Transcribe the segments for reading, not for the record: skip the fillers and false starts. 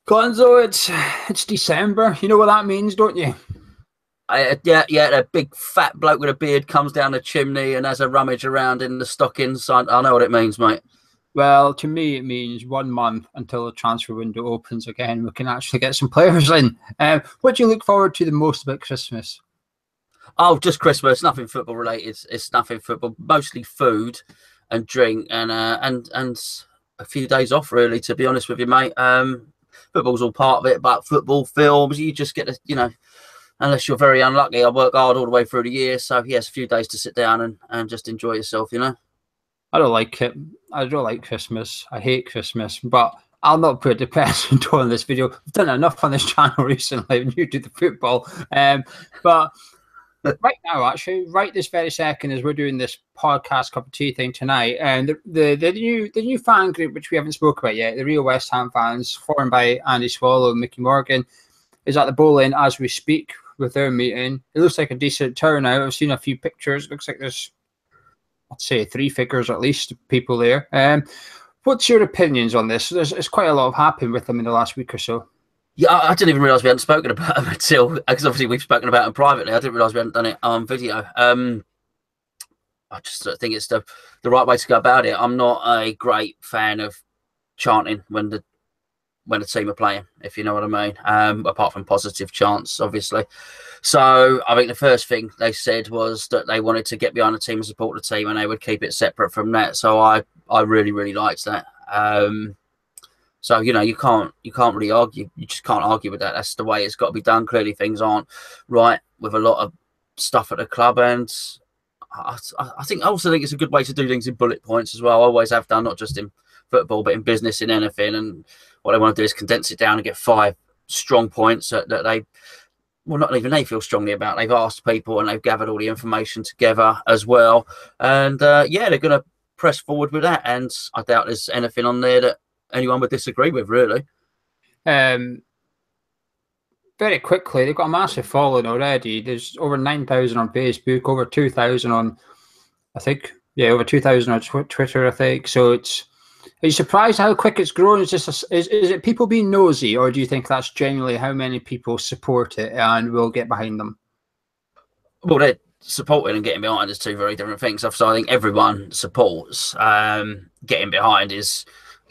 Gonzo, it's December. You know what that means, don't you? Yeah, a big fat bloke with a beard comes down the chimney and has a rummage around in the stockings. I know what it means, mate. Well, to me, it means 1 month until the transfer window opens again. We can actually get some players in. What do you look forward to the most about Christmas? Oh, just Christmas, nothing football related. It's nothing football, mostly food and drink and a few days off, really, to be honest with you, mate. Football's all part of it, but football, films, you just get to, unless you're very unlucky. I work hard all the way through the year, so yes, a few days to sit down and just enjoy yourself. I don't like it. I don't like Christmas. I hate Christmas, but I'll not put depression on this video. I've done enough on this channel recently new to the football. But right now, actually, right this very second, as we're doing this podcast cup of tea thing tonight, and the new fan group, which we haven't spoke about yet, the real West Ham fans, formed by Andy Swallow and Mickey Morgan, is at the bowling as we speak with their meeting. It looks like a decent turnout. I've seen a few pictures. It looks like there's, I'd say, 3 figures at least of people there. What's your opinions on this? There's quite a lot of happened with them in the last week or so. Yeah, I didn't even realise we hadn't spoken about them until, because obviously we've spoken about them privately. I didn't realise we hadn't done it on video. I just think it's the right way to go about it. I'm not a great fan of chanting when the team are playing, if you know what I mean, apart from positive chants, obviously. So I think the first thing they said was that they wanted to get behind the team and support the team, and they would keep it separate from that. So I really, really liked that. So, you can't really argue. You just can't argue with that. That's the way it's got to be done. Clearly, things aren't right with a lot of stuff at the club. And I also think it's a good way to do things in bullet points as well. I always have done, not just in football, but in business, in anything. And what they want to do is condense it down and get 5 strong points that they, well, not even they feel strongly about. They've asked people and they've gathered all the information together as well. And, yeah, they're going to press forward with that. And I doubt there's anything on there that anyone would disagree with, really. Very quickly, they've got a massive following already. There's over 9,000 on Facebook, over 2,000 on, I think, over 2,000 on Twitter, I think. So are you surprised how quick it's grown? Is it people being nosy, or do you think that's genuinely how many people support it and will get behind them? Well, they're supporting and getting behind is 2 very different things. So I think everyone supports. Getting behind is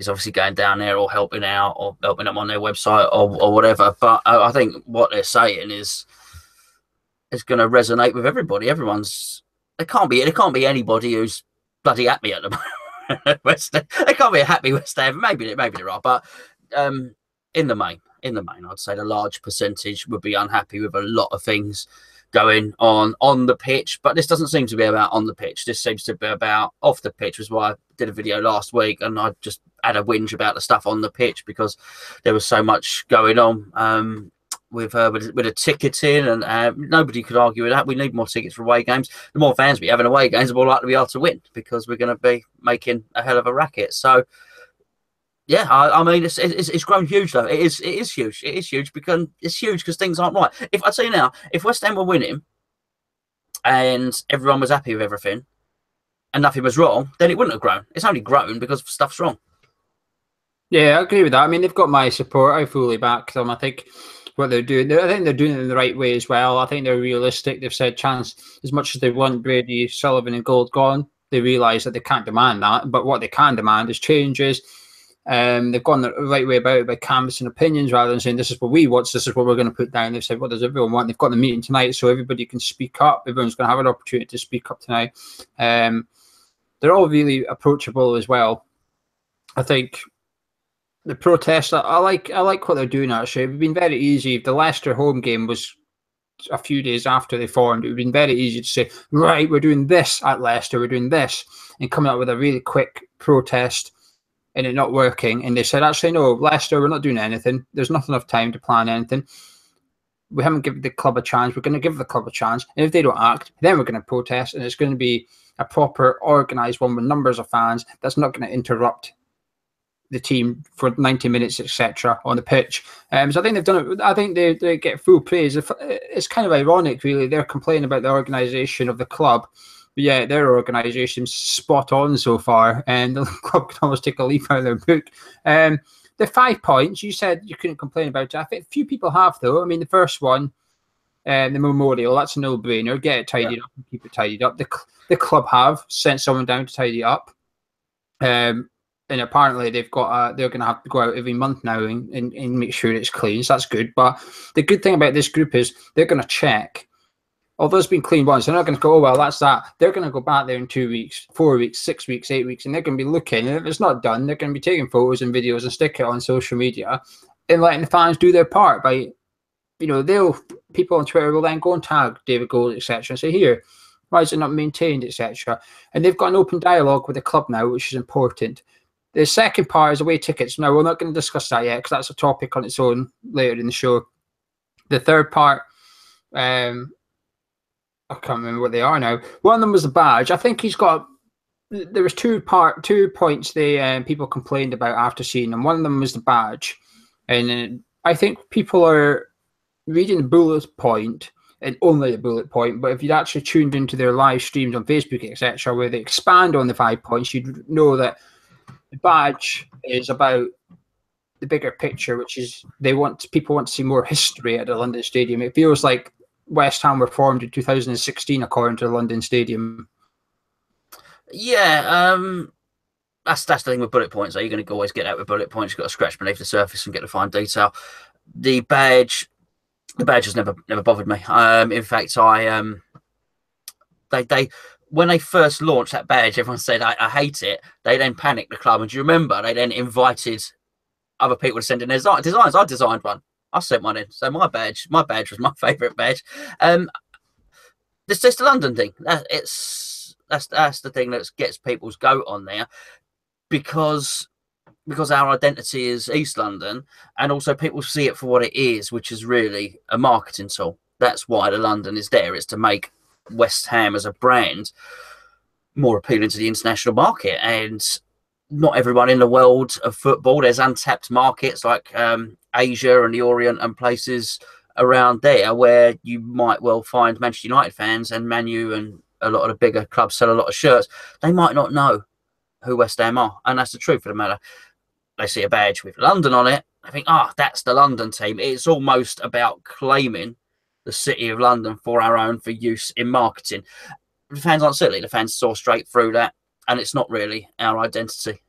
obviously going down there or helping out or helping them on their website or whatever. But I think what they're saying is going to resonate with everybody. There can't be anybody who's bloody happy at the moment. There can't be a happy West Ham. Maybe there are, but in the main, I'd say the large percentage would be unhappy with a lot of things going on the pitch. But this doesn't seem to be about on the pitch. This seems to be about off the pitch, which is why I did a video last week and I just had a whinge about the stuff on the pitch because there was so much going on with the ticketing, and nobody could argue with that. We need more tickets for away games. The more fans we have in away games, the more likely we are to win because we're going to be making a hell of a racket. So yeah, I mean, it's grown huge though. It is huge. It is huge because it's huge because things aren't right. If I tell you now, if West Ham were winning and everyone was happy with everything and nothing was wrong, then it wouldn't have grown. It's only grown because stuff's wrong. Yeah, I agree with that. I mean, they've got my support. I fully back them. I think what they're doing, I think they're doing it in the right way as well. I think they're realistic. They've said chance as much as they want Brady, Sullivan and Gold gone. They realise that they can't demand that, but what they can demand is changes. They've gone the right way about it by canvassing opinions rather than saying this is what we want, this is what we're going to put down. They've said what does everyone want. They've got the meeting tonight, so everybody can speak up. Everyone's going to have an opportunity to speak up tonight. They're all really approachable as well. I think the protest, I like what they're doing actually. It would have been very easy if the Leicester home game was a few days after they formed. It would have been very easy to say, right, we're doing this at Leicester, we're doing this, and coming up with a really quick protest and it not working. And they said, actually, no, Leicester, we're not doing anything. There's not enough time to plan anything. We haven't given the club a chance. We're going to give the club a chance. And if they don't act, then we're going to protest. And it's going to be a proper organised one with numbers of fans that's not going to interrupt the team for 90 minutes, etc., on the pitch. So I think they've done it. I think they get full praise. It's kind of ironic, really. They're complaining about the organisation of the club, but yeah, their organisation's spot on so far, and the club can almost take a leaf out of their book. the 5 points, you said you couldn't complain about it. I think a few people have, though. I mean, the first one, the memorial, that's a no-brainer. Get it tidied up and keep it tidied up. The club have sent someone down to tidy it up. And apparently they've got they're going to have to go out every month now and make sure it's clean. So that's good. But the good thing about this group is they're going to check. Although it's been cleaned once, they're not going to go, oh, well, that's that. They're going to go back there in 2 weeks, 4 weeks, 6 weeks, 8 weeks, and they're going to be looking. And if it's not done, they're going to be taking photos and videos and stick it on social media and letting the fans do their part by, people on Twitter will then go and tag David Gold, etc., and say, here, why is it not maintained, etc. And they've got an open dialogue with the club now, which is important. The second part is away tickets. Now, we're not going to discuss that yet because that's a topic on its own later in the show. The third part, I can't remember what they are now. One of them was the badge. I think there was 2 points people complained about after seeing them. One of them was the badge. And I think people are reading the bullet point and only the bullet point, but if you'd actually tuned into their live streams on Facebook, etc., where they expand on the 5 points, you'd know that the badge is about the bigger picture, which is people want to see more history at the London Stadium. It feels like West Ham were formed in 2016, according to the London Stadium. Yeah, that's the thing with bullet points. You're going to always get out with bullet points. You've got to scratch beneath the surface and get the fine detail. The badge has never bothered me. In fact, they when they first launched that badge, everyone said I hate it. They then panicked the club, and do you remember they then invited other people to send in their designs? I designed one. I sent one in. So my badge was my favourite badge. It's just the London thing. That's the thing that gets people's goat on there, because our identity is East London, and also people see it for what it is, which is really a marketing tool. That's why the London is there. It's to make West Ham as a brand more appealing to the international market. And not everyone in the world of football, there's untapped markets like Asia and the Orient and places around there where you might well find Manchester United fans, and Man U and a lot of the bigger clubs sell a lot of shirts. They might not know who West Ham are, and that's the truth of the matter. They see a badge with London on it, I think, that's the London team. It's almost about claiming the city of London for our own, for use in marketing. The fans aren't silly. The fans saw straight through that, and it's not really our identity.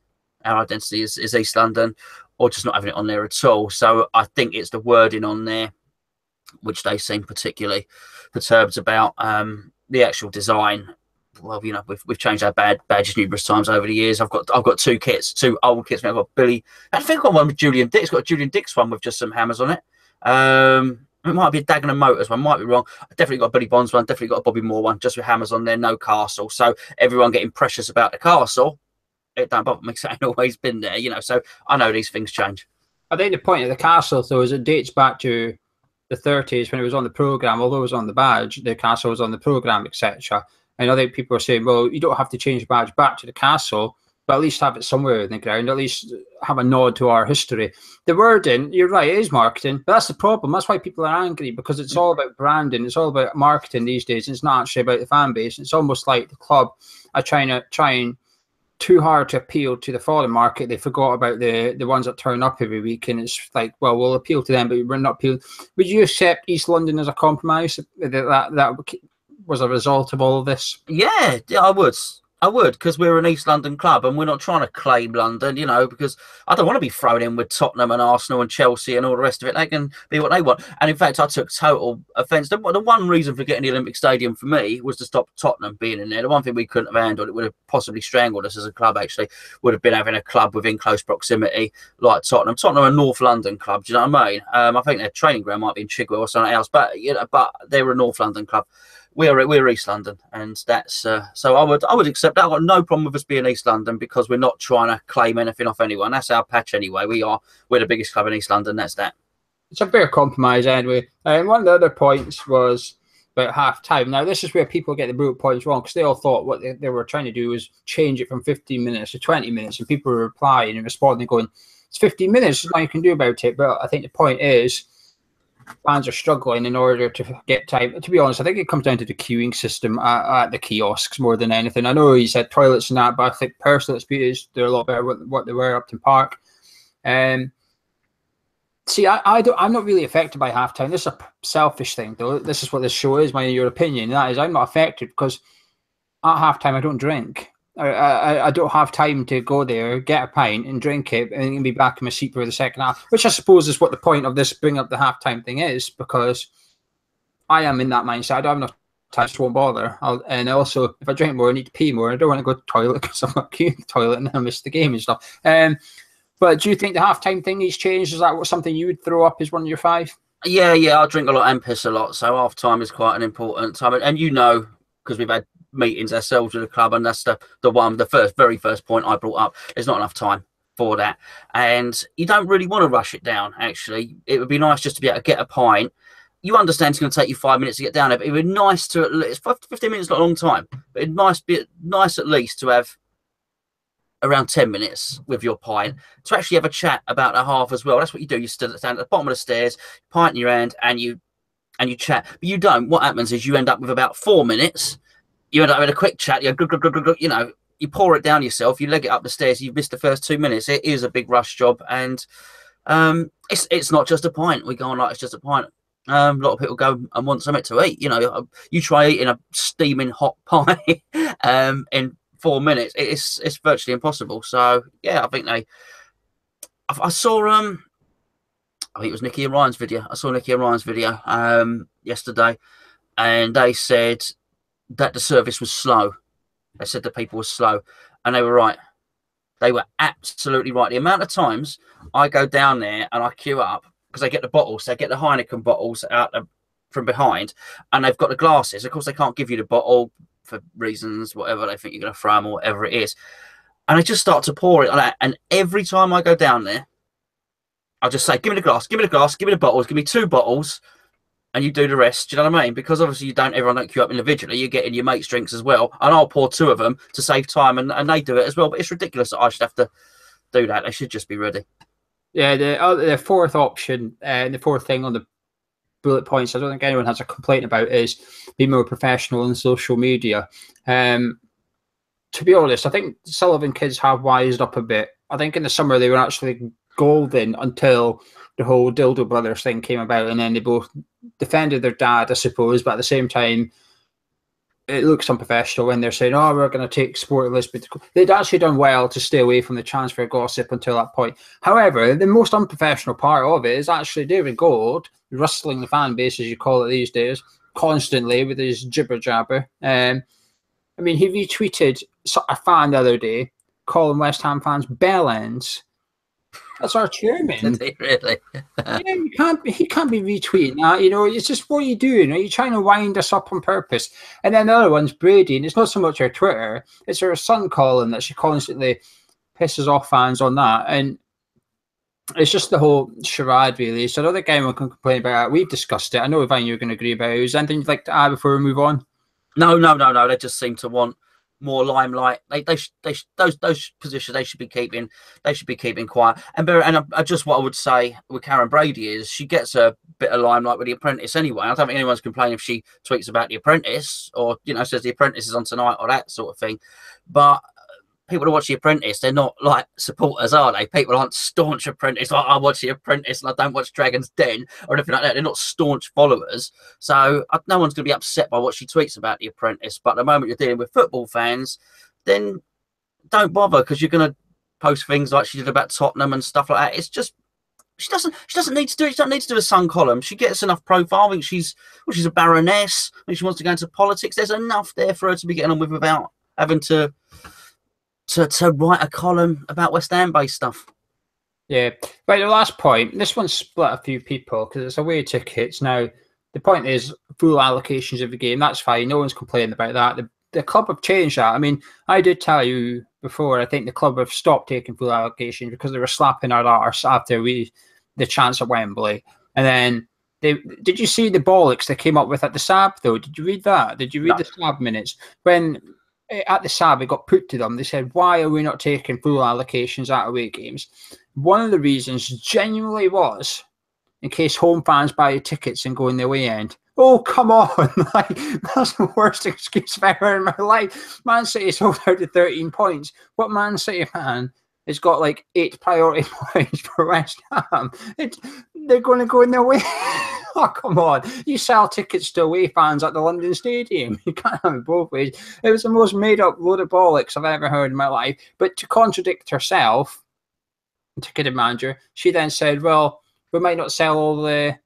Our identity is East London, or just not having it on there at all. So I think it's the wording on there which they seem particularly perturbed about. The actual design, well, we've changed our badges numerous times over the years. I've got 2 kits, 2 old kits. I've got Billy. I think I've got one with Julian Dix. Got a Julian Dix one with just some hammers on it. It might be a Dagenham Motors one, might be wrong. I definitely got a Billy Bonds one, definitely got a Bobby Moore one, just with hammers on there, no castle. So everyone getting precious about the castle, it don't bother me because it ain't always been there, So I know these things change. I think the point of the castle, though, is it dates back to the 30s when it was on the programme. Although it was on the badge, the castle was on the programme, etc. And I think people are saying, well, you don't have to change the badge back to the castle, but at least have it somewhere in the ground, at least have a nod to our history. The wording, you're right, it is marketing, but that's the problem. That's why people are angry, because it's all about branding. It's all about marketing these days. It's not actually about the fan base. It's almost like the club are trying too hard to appeal to the foreign market. They forgot about the ones that turn up every week, and it's like, well, we'll appeal to them, but we're not appealing. Would you accept East London as a compromise? That was a result of all of this? Yeah, I would, because we're an East London club and we're not trying to claim London, because I don't want to be thrown in with Tottenham and Arsenal and Chelsea and all the rest of it. They can be what they want. And in fact, I took total offence. The one reason for getting the Olympic Stadium for me was to stop Tottenham being in there. The one thing we couldn't have handled, it would have possibly strangled us as a club, actually, would have been having a club within close proximity like Tottenham. Tottenham are a North London club, do you know what I mean? I think their training ground might be in Chigwell or something else, but they're a North London club. We're East London, and that's so I would accept that. I've got no problem with us being East London, because we're not trying to claim anything off anyone. That's our patch anyway. We're the biggest club in East London. That's that. It's a fair compromise anyway. And one of the other points was about half time. Now this is where people get the bullet points wrong, because they all thought what they were trying to do was change it from 15 minutes to 20 minutes, and people were replying and responding, going, "It's 15 minutes. There's nothing you can do about it." But I think the point is, fans are struggling in order to get time. To be honest, I think it comes down to the queuing system at the kiosks more than anything. I know you said toilets and that, but I think personally, they're a lot better than what they were at Upton Park. See, I'm not really affected by halftime. This is a selfish thing, though. This is what this show is, your opinion. That is, I'm not affected because at halftime I don't drink. I don't have time to go there, get a pint and drink it, and be back in my seat for the second half, which I suppose is what the point of this bring up the halftime thing is, because I am in that mindset. I don't have enough time, just won't bother. And also, if I drink more, I need to pee more. I don't want to go to the toilet because I'm not queuing the toilet and then I miss the game and stuff. But do you think the halftime thing needs changed? Is that something you would throw up as one of your 5? Yeah, I drink a lot and piss a lot, so half time is quite an important time. And you know, because we've had meetings ourselves with the club, and that's the very first point I brought up. There's not enough time for that, and you don't really want to rush it down. Actually, it would be nice just to be able to get a pint. You understand it's going to take you 5 minutes to get down there, but it would be nice to, it's 15 minutes, not a long time, but it'd be nice at least to have around 10 minutes with your pint to actually have a chat about a half as well. That's what you do. You stand at the bottom of the stairs, pint in your hand, and you chat. But you don't. What happens is you end up with about 4 minutes. You end up with a quick chat. You know, you pour it down yourself. You leg it up the stairs. You've missed the first 2 minutes. It is a big rush job, and it's not just a pint. We go on like it's just a pint. A lot of people go and want something to eat. You know, you try eating a steaming hot pie in 4 minutes. It's virtually impossible. So yeah, I think I saw I think it was Nicky and Ryan's video. I saw Nicky and Ryan's video yesterday, and they said that the service was slow. They said the people were slow, and they were right. They were absolutely right. The amount of times I go down there and I queue up because they get the bottles, they get the Heineken bottles out from behind, and they've got the glasses. Of course, they can't give you the bottle for reasons, whatever they think you're going to throw them or whatever it is. And I just start to pour it on that. And every time I go down there, I'll just say, give me the glass, give me the glass, give me the bottles, give me 2 bottles, and you do the rest. Do you know what I mean? Because obviously everyone don't queue up individually. You're getting your mate's drinks as well. And I'll pour 2 of them to save time, and they do it as well. But it's ridiculous that I should have to do that. They should just be ready. Yeah, the fourth option, and the fourth thing on the bullet points I don't think anyone has a complaint about is be more professional on social media. To be honest, I think Sullivan kids have wised up a bit. I think in the summer they were actually golden until the whole Dildo Brothers thing came about, and then they both defended their dad, I suppose, but at the same time it looks unprofessional when they're saying, oh, we're going to take Sport Lisbon. They'd actually done well to stay away from the transfer gossip until that point. However, the most unprofessional part of it is actually David Gold rustling the fan base, as you call it these days, constantly with his jibber jabber. I mean, he retweeted a fan the other day calling West Ham fans bellends. That's our chairman. Did he really? Yeah, he can't be retweeting that. You know, it's just, what are you doing? Are you trying to wind us up on purpose? And then the other one's Brady, and it's not so much her Twitter, it's her son calling that she constantly pisses off fans on that. And it's just the whole charade, really. So I don't think anyone can complain about it. We've discussed it. I know, Ivan, you're going to agree about it. Is there anything you'd like to add before we move on? No. They just seem to want more limelight. Those positions they should be keeping quiet. And just what I would say with Karen Brady is she gets a bit of limelight with The Apprentice anyway. I don't think anyone's complaining if she tweets about The Apprentice or, you know, says The Apprentice is on tonight or that sort of thing. But people who watch The Apprentice, they're not like supporters, are they? People aren't staunch Apprentice. Like, I watch The Apprentice and I don't watch Dragon's Den or anything like that. They're not staunch followers. So no one's going to be upset by what she tweets about The Apprentice. But at the moment you're dealing with football fans, then don't bother, because you're going to post things like she did about Tottenham and stuff like that. It's just, she doesn't need to do it. She doesn't need to do a Sun column. She gets enough profile. I think she's a baroness. I think she wants to go into politics. There's enough there for her to be getting on with without having to write a column about West Ham-based stuff. Yeah. Right, the last point. This one split a few people because it's away tickets. Now, the point is full allocations of the game. That's fine. No one's complaining about that. The club have changed that. I mean, I did tell you before, I think the club have stopped taking full allocations because they were slapping our arse after the chance at Wembley. And then, did you see the bollocks they came up with at the SAB, though? Did you read that? Did you read the SAB minutes? When at the SAB, it got put to them. They said, why are we not taking full allocations at away games? One of the reasons genuinely was in case home fans buy tickets and go in the away end. Oh, come on. Like, that's the worst excuse I've ever heard in my life. Man City sold out to 13 points. What Man City fan has got like 8 priority points for West Ham? they're going to go in their way. Oh, come on. You sell tickets to away fans at the London Stadium. You can't have it both ways. It was the most made-up load of bollocks I've ever heard in my life. But to contradict herself, the ticketing manager, she then said, well, we might not sell all the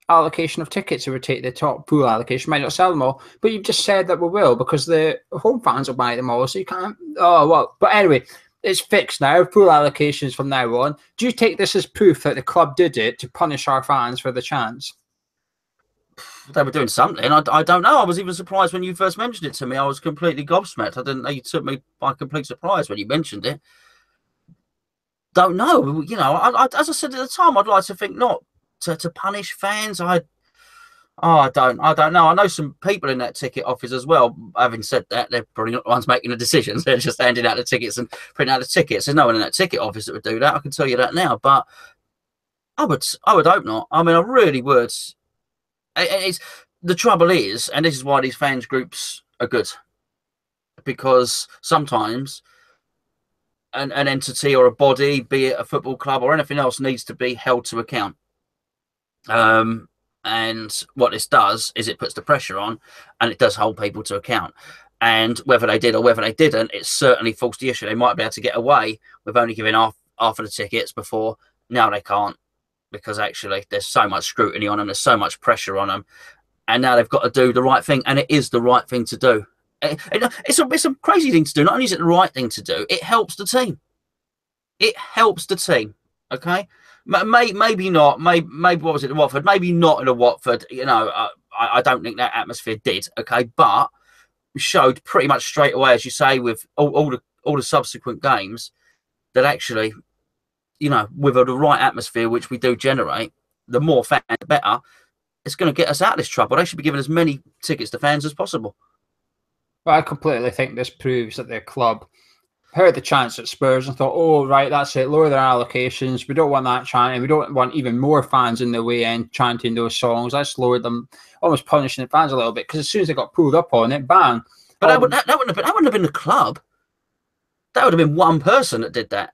allocation of tickets if we take the top pool allocation. We might not sell them all. But you've just said that we will because the home fans will buy them all. So you can't... Oh, well. But anyway... It's fixed now, full allocations from now on. Do you take this as proof that the club did it to punish our fans for the chance? They were doing something. I don't know. I was even surprised when you first mentioned it to me. I was completely gobsmacked. I didn't know. You took me by complete surprise when you mentioned it. Don't know. You know, as I said at the time, I'd like to think not to punish fans. I don't know. I know some people in that ticket office as well. Having said that, they're probably not the ones making the decisions. They're just handing out the tickets and printing out the tickets. There's no one in that ticket office that would do that. I can tell you that now. But I would hope not. I mean, I really would. The trouble is, and this is why these fans groups are good, because sometimes an entity or a body, be it a football club or anything else, needs to be held to account. And what this does is it puts the pressure on, and it does hold people to account. And whether they did or whether they didn't, it certainly falls the issue. They might be able to get away with only giving half of the tickets before. Now they can't, because actually there's so much scrutiny on them. There's so much pressure on them. And now they've got to do the right thing. And it is the right thing to do. It's a crazy thing to do. Not only is it the right thing to do, it helps the team. It helps the team. Okay? Maybe not. Maybe what was it in Watford? Maybe not in a Watford. You know, I don't think that atmosphere did. Okay, but showed pretty much straight away, as you say, with all the subsequent games, that actually, you know, with the right atmosphere, which we do generate, the more fans, the better. It's going to get us out of this trouble. They should be giving as many tickets to fans as possible. Well, I completely think this proves that their club heard the chance at Spurs and thought, oh, right, that's it, lower their allocations. We don't want that chanting. We don't want even more fans in the way end chanting those songs. Let's lower them, almost punishing the fans a little bit, because as soon as they got pulled up on it, bang. But that wouldn't have been the club. That would have been one person that did that.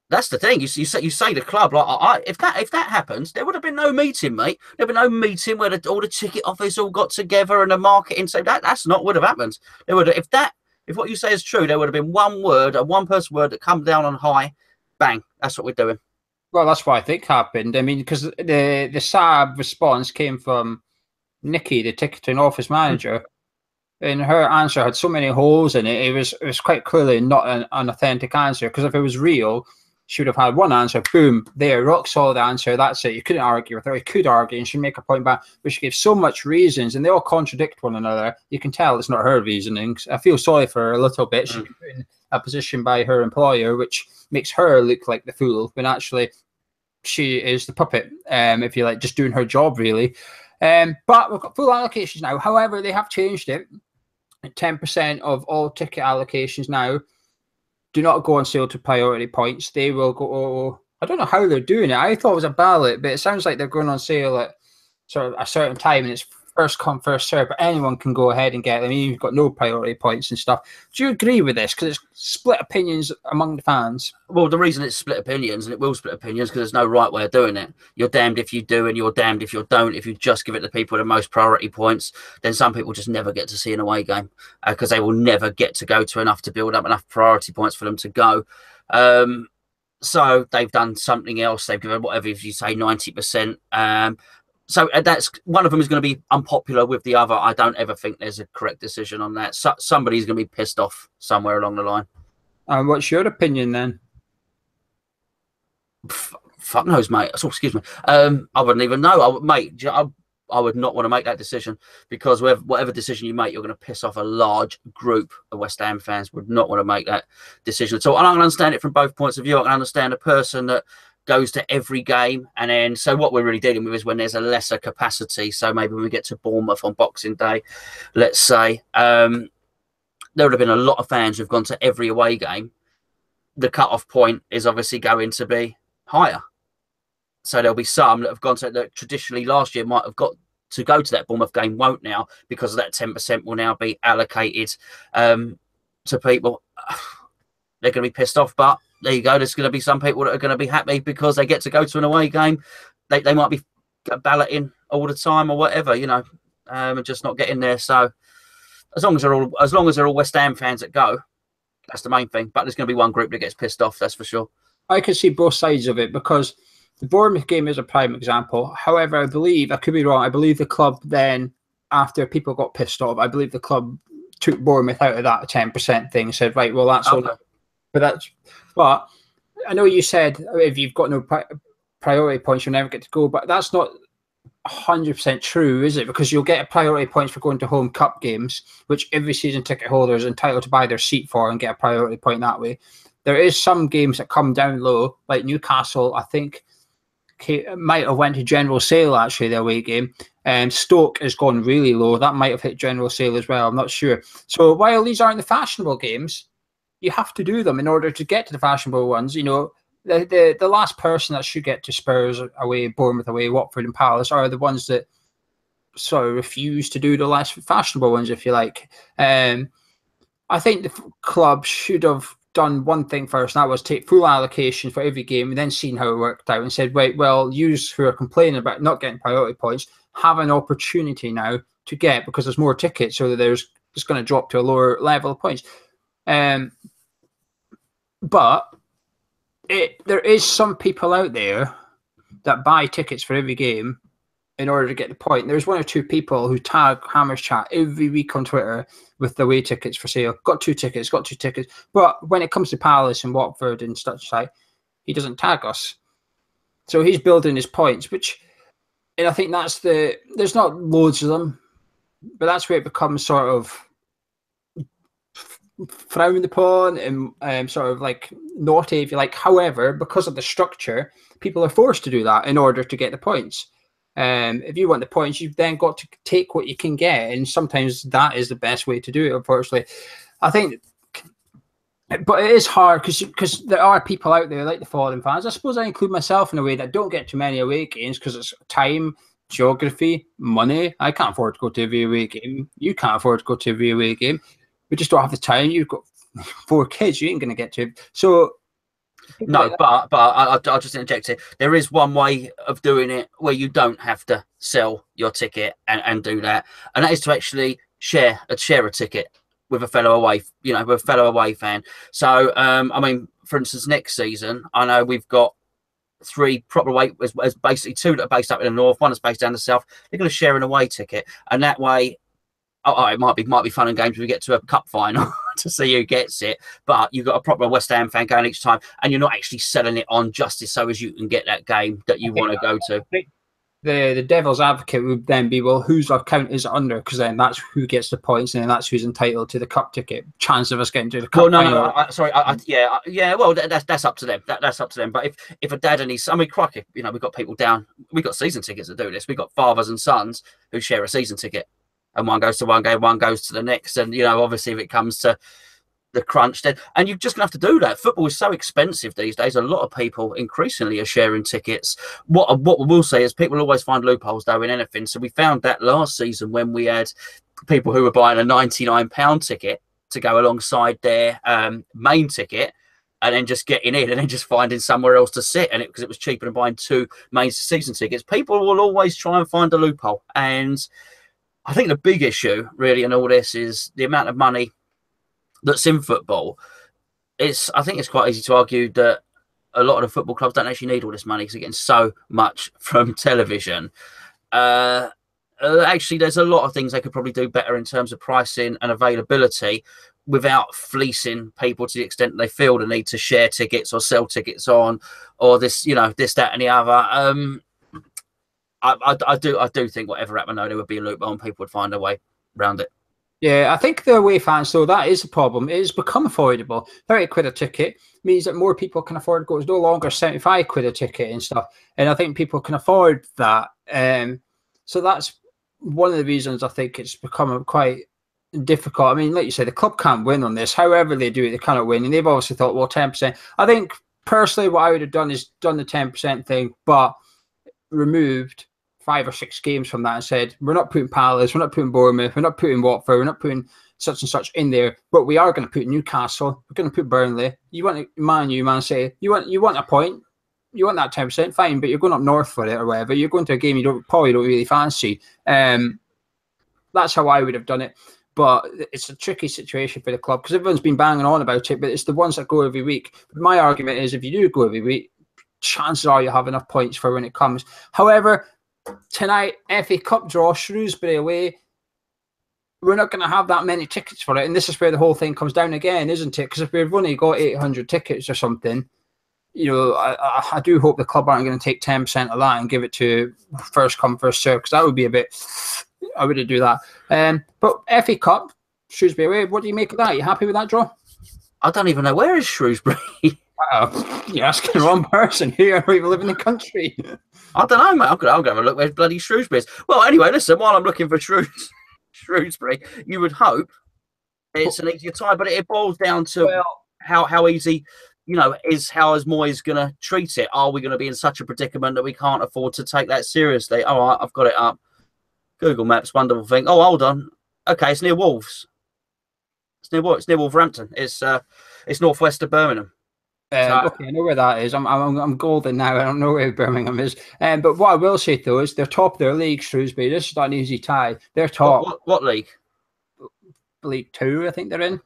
That's the thing. You say the club, like, if that happens, there would have been no meeting, mate. There'd been no meeting where all the ticket office all got together and the marketing. So that's not what would have happened. There would have, if what you say is true, there would have been one word, a one-person word that come down on high, bang. That's what we're doing. Well, that's what I think happened. I mean, because the SAB response came from Nikki, the ticketing office manager, and her answer had so many holes in it. It was quite clearly not an authentic answer, because if it was real, she would have had one answer, boom, there, rock solid answer, that's it. You couldn't argue with her. You could argue, and she'd make a point back, but she gave so much reasons, and they all contradict one another. You can tell it's not her reasonings. I feel sorry for her a little bit. She's put in a position by her employer, which makes her look like the fool, when actually she is the puppet, if you like, just doing her job, really. But we've got full allocations now. However, they have changed it. 10% of all ticket allocations now do not go on sale to priority points. They will go, I don't know how they're doing it. I thought it was a ballot, but it sounds like they're going on sale at sort of a certain time, and it's first come, first serve, but anyone can go ahead and get them. You've got no priority points and stuff. Do you agree with this? Because it's split opinions among the fans. Well, the reason it's split opinions, and it will split opinions, because there's no right way of doing it. You're damned if you do, and you're damned if you don't. If you just give it to people with the most priority points, then some people just never get to see an away game, because they will never get to go to enough to build up enough priority points for them to go. So they've done something else. They've given whatever, if you say 90%. So that's one of them is going to be unpopular with the other. I don't ever think there's a correct decision on that. So, somebody's going to be pissed off somewhere along the line. And what's your opinion then? Fuck knows, mate. Oh, excuse me. I wouldn't even know. I would not want to make that decision, because whatever decision you make, you're going to piss off a large group of West Ham fans. Would not want to make that decision at all. And I can understand it from both points of view. I can understand a person that goes to every game, and then so what we're really dealing with is when there's a lesser capacity. So maybe when we get to Bournemouth on Boxing Day, let's say, there would have been a lot of fans who've gone to every away game. The cut-off point is obviously going to be higher. So there'll be some that have gone to, that traditionally last year might have got to go to that Bournemouth game, won't now, because of that 10% will now be allocated to people. They're going to be pissed off, but there you go. There's going to be some people that are going to be happy because they get to go to an away game. they might be balloting all the time or whatever, you know, and just not getting there. So as long as they're all West Ham fans that go, that's the main thing. But there's going to be one group that gets pissed off, that's for sure. I can see both sides of it, because the Bournemouth game is a prime example. However, I believe, I could be wrong, I believe the club then, after people got pissed off, I believe the club took Bournemouth out of that 10% thing and said, right, well, that's Okay. all. But I know you said if you've got no priority points, you'll never get to go, but that's not 100% true, is it? Because you'll get a priority points for going to home cup games, which every season ticket holder is entitled to buy their seat for and get a priority point that way. There is some games that come down low, like Newcastle, I think, might have went to general sale, actually, their away game. Stoke has gone really low. That might have hit general sale as well. I'm not sure. So while these aren't the fashionable games, you have to do them in order to get to the fashionable ones. You know, the last person that should get to Spurs away, Bournemouth away, Watford and Palace are the ones that sort of refuse to do the less fashionable ones, if you like. I think the club should have done one thing first, and that was take full allocation for every game and then seen how it worked out and said, wait, well, yous who are complaining about not getting priority points have an opportunity now to get, because there's more tickets, so that there's just going to drop to a lower level of points. But there is some people out there that buy tickets for every game in order to get the point. There's one or two people who tag Hammers Chat every week on Twitter with the away tickets for sale. Got two tickets. But when it comes to Palace and Watford and such like, he doesn't tag us. So he's building his points, and I think there's not loads of them, but that's where it becomes sort of frowned upon and sort of like naughty, if you like. However, because of the structure, people are forced to do that in order to get the points. If you want the points, you've then got to take what you can get, and sometimes that is the best way to do it, unfortunately. I think, but it is hard because there are people out there like the Fulham fans. I suppose I include myself in a way that don't get too many away games because it's time, geography, money. I can't afford to go to every away game. You can't afford to go to every away game. We just don't have the time. You've got 4 kids. You ain't going to get to. So no, but I'll just interject here. There is one way of doing it where you don't have to sell your ticket and do that, and that is to actually share a ticket with a fellow away, with a fellow away fan. So, I mean, for instance, next season, I know we've got 3 proper away, as basically 2 that are based up in the north, 1 that's based down the south. They're going to share an away ticket, and that way, it might be fun and games when we get to a cup final to see who gets it. But you've got a proper West Ham fan going each time, and you're not actually selling it on just so as you can get that game that you want to go to. The devil's advocate would then be, well, whose account is it under? Because then that's who gets the points, and then that's who's entitled to the cup ticket. Chance of us getting to the cup final. Well, that's up to them. That's up to them. But if a dad and his, I mean, crikey, we've got people down. We've got season tickets that do this. We've got fathers and sons who share a season ticket. And one goes to one game, one goes to the next. And, obviously if it comes to the crunch, then, and you're just going to have to do that. Football is so expensive these days. A lot of people increasingly are sharing tickets. What we will say is people always find loopholes, though, in anything. So we found that last season when we had people who were buying a £99 ticket to go alongside their main ticket, and then just getting in and then just finding somewhere else to sit, and because it was cheaper than buying 2 main season tickets. People will always try and find a loophole. And I think the big issue really in all this is the amount of money that's in football. I think it's quite easy to argue that a lot of the football clubs don't actually need all this money because they're getting so much from television. Actually, there's a lot of things they could probably do better in terms of pricing and availability without fleecing people to the extent they feel the need to share tickets or sell tickets on, or this, this, that, and the other. I do think whatever happened, though, there would be a loophole and people would find a way around it. Yeah, I think the away fans, though, that is a problem. It has become affordable. 30 quid a ticket means that more people can afford to go. It's no longer 75 quid a ticket and stuff. And I think people can afford that. So that's one of the reasons I think it's become quite difficult. I mean, like you said, the club can't win on this. However they do it, they cannot win. And they've obviously thought, well, 10%. I think, personally, what I would have done is done the 10% thing, but removed 5 or 6 games from that and said, we're not putting Palace, we're not putting Bournemouth, we're not putting Watford, we're not putting such and such in there, but we are going to put Newcastle, we're going to put Burnley. You want Man City, you want a point, you want that 10%, fine, but you're going up north for it or whatever. You're going to a game you probably don't really fancy. That's how I would have done it. But it's a tricky situation for the club because everyone's been banging on about it, but it's the ones that go every week. But my argument is if you do go every week, chances are you have enough points for when it comes. However, tonight, FA Cup draw, Shrewsbury away, we're not going to have that many tickets for it. And this is where the whole thing comes down again, isn't it? Because if we've only got 800 tickets or something, you know, I do hope the club aren't going to take 10% of that and give it to first come, first serve, because that would be a bit... I wouldn't do that. But FA Cup, Shrewsbury away, what do you make of that? You happy with that draw? I don't even know where is Shrewsbury. You're asking the wrong person here. I don't even live in the country. I don't know, mate. I'm going to have a look where bloody Shrewsbury is. Well, anyway, listen, while I'm looking for Shrewsbury, you would hope it's an easier tie, but it boils down to how easy, you know, how is Moyes going to treat it? Are we going to be in such a predicament that we can't afford to take that seriously? All right, I've got it up. Google Maps, wonderful thing. Oh, hold on. Okay, it's near Wolves. It's near Wolverhampton. It's northwest of Birmingham. Okay, I know where that is. I'm golden now. I don't know where Birmingham is. But what I will say though is they're top of their league, Shrewsbury. This is not an easy tie. They're top. What league? League 2, I think they're in.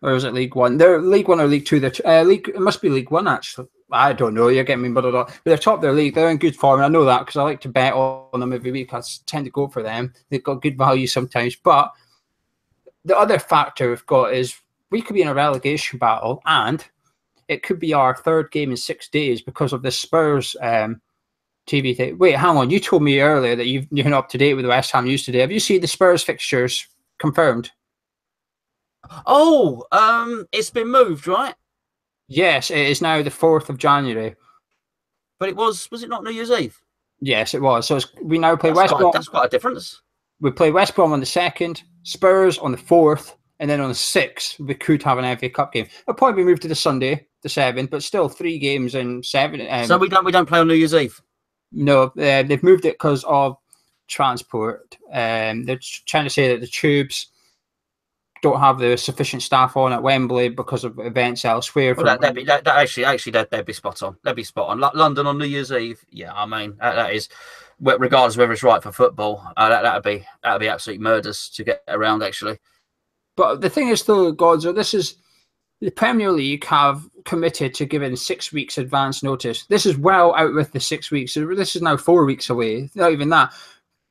Or is it League 1? They're League 1 or League 2. They're it must be League 1 actually. I don't know. You're getting me muddled up. But they're top of their league. They're in good form. And I know that because I like to bet on them every week. I tend to go for them. They've got good value sometimes. But the other factor we've got is we could be in a relegation battle, and it could be our third game in 6 days because of the Spurs TV thing. Wait, hang on. You told me earlier that you're not up to date with the West Ham news today. Have you seen the Spurs fixtures confirmed? Oh, it's been moved, right? Yes, it is now the 4th of January. But was it not New Year's Eve? Yes, it was. So we now play West Brom. That's quite a difference. We play West Brom on the 2nd, Spurs on the 4th, and then on the 6th, we could have an FA Cup game. It'll probably be moved to the Sunday, the 7th, but still 3 games in 7. So we don't play on New Year's Eve? No, they've moved it because of transport. They're trying to say that the tubes don't have the sufficient staff on at Wembley because of events elsewhere. Well, that'd be spot on. That'd be spot on. London on New Year's Eve. Yeah, I mean that is, regardless of whether it's right for football, that'd be absolute murders to get around actually. But the thing is, though, Gonzo, this is the Premier League have committed to giving 6 weeks advance notice. This is well out with the 6 weeks. This is now 4 weeks away. Not even that.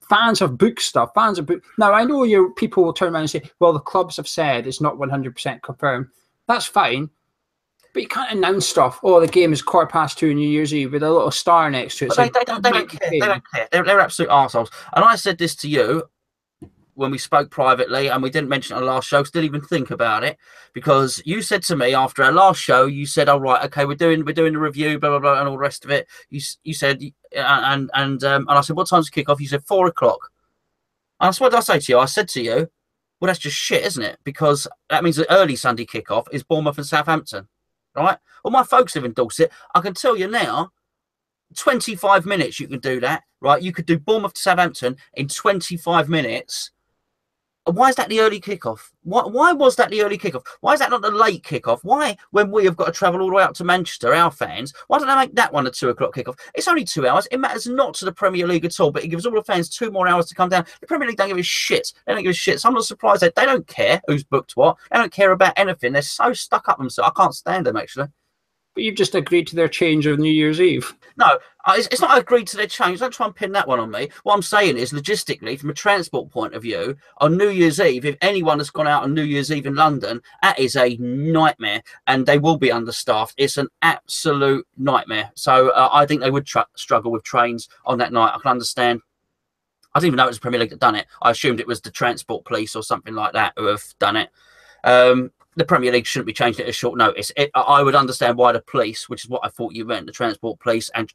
Fans have booked stuff. Fans have booked. Now, I know your people will turn around and say, well, the clubs have said it's not 100% confirmed. That's fine. But you can't announce stuff. Oh, the game is 2:15 New Year's Eve with a little star next to it. But they don't care. They don't care. They're absolute arseholes. And I said this to you when we spoke privately, and we didn't mention it on the last show, didn't even think about it, because you said to me after our last show, you said, "Oh right, okay, we're doing the review, blah blah blah, and all the rest of it." You said, and I said, "What time's the kickoff?" You said 4 o'clock. And that's what did I say to you? I said to you, "Well, that's just shit, isn't it? Because that means the early Sunday kickoff is Bournemouth and Southampton, right?" Well, my folks live in Dorset. I can tell you now, 25 minutes you can do that, right? You could do Bournemouth to Southampton in 25 minutes. Why is that the early kickoff? Why was that the early kickoff? Why is that not the late kickoff? Why, when we have got to travel all the way up to Manchester, our fans, why don't they make that one a 2 o'clock kickoff? It's only 2 hours. It matters not to the Premier League at all, but it gives all the fans 2 more hours to come down. The Premier League don't give a shit. They don't give a shit. So I'm not surprised that they don't care who's booked what. They don't care about anything. They're so stuck up themselves. I can't stand them, actually. But you've just agreed to their change of New Year's Eve. No, it's not agreed to their change. Don't try and pin that one on me. What I'm saying is, logistically, from a transport point of view, on New Year's Eve, if anyone has gone out on New Year's Eve in London, that is a nightmare, and they will be understaffed. It's an absolute nightmare. So I think they would struggle with trains on that night. I can understand. I didn't even know it was the Premier League that done it. I assumed it was the transport police or something like that who have done it. The Premier League shouldn't be changing it at short notice. I would understand why the police, which is what I thought you meant, the transport police and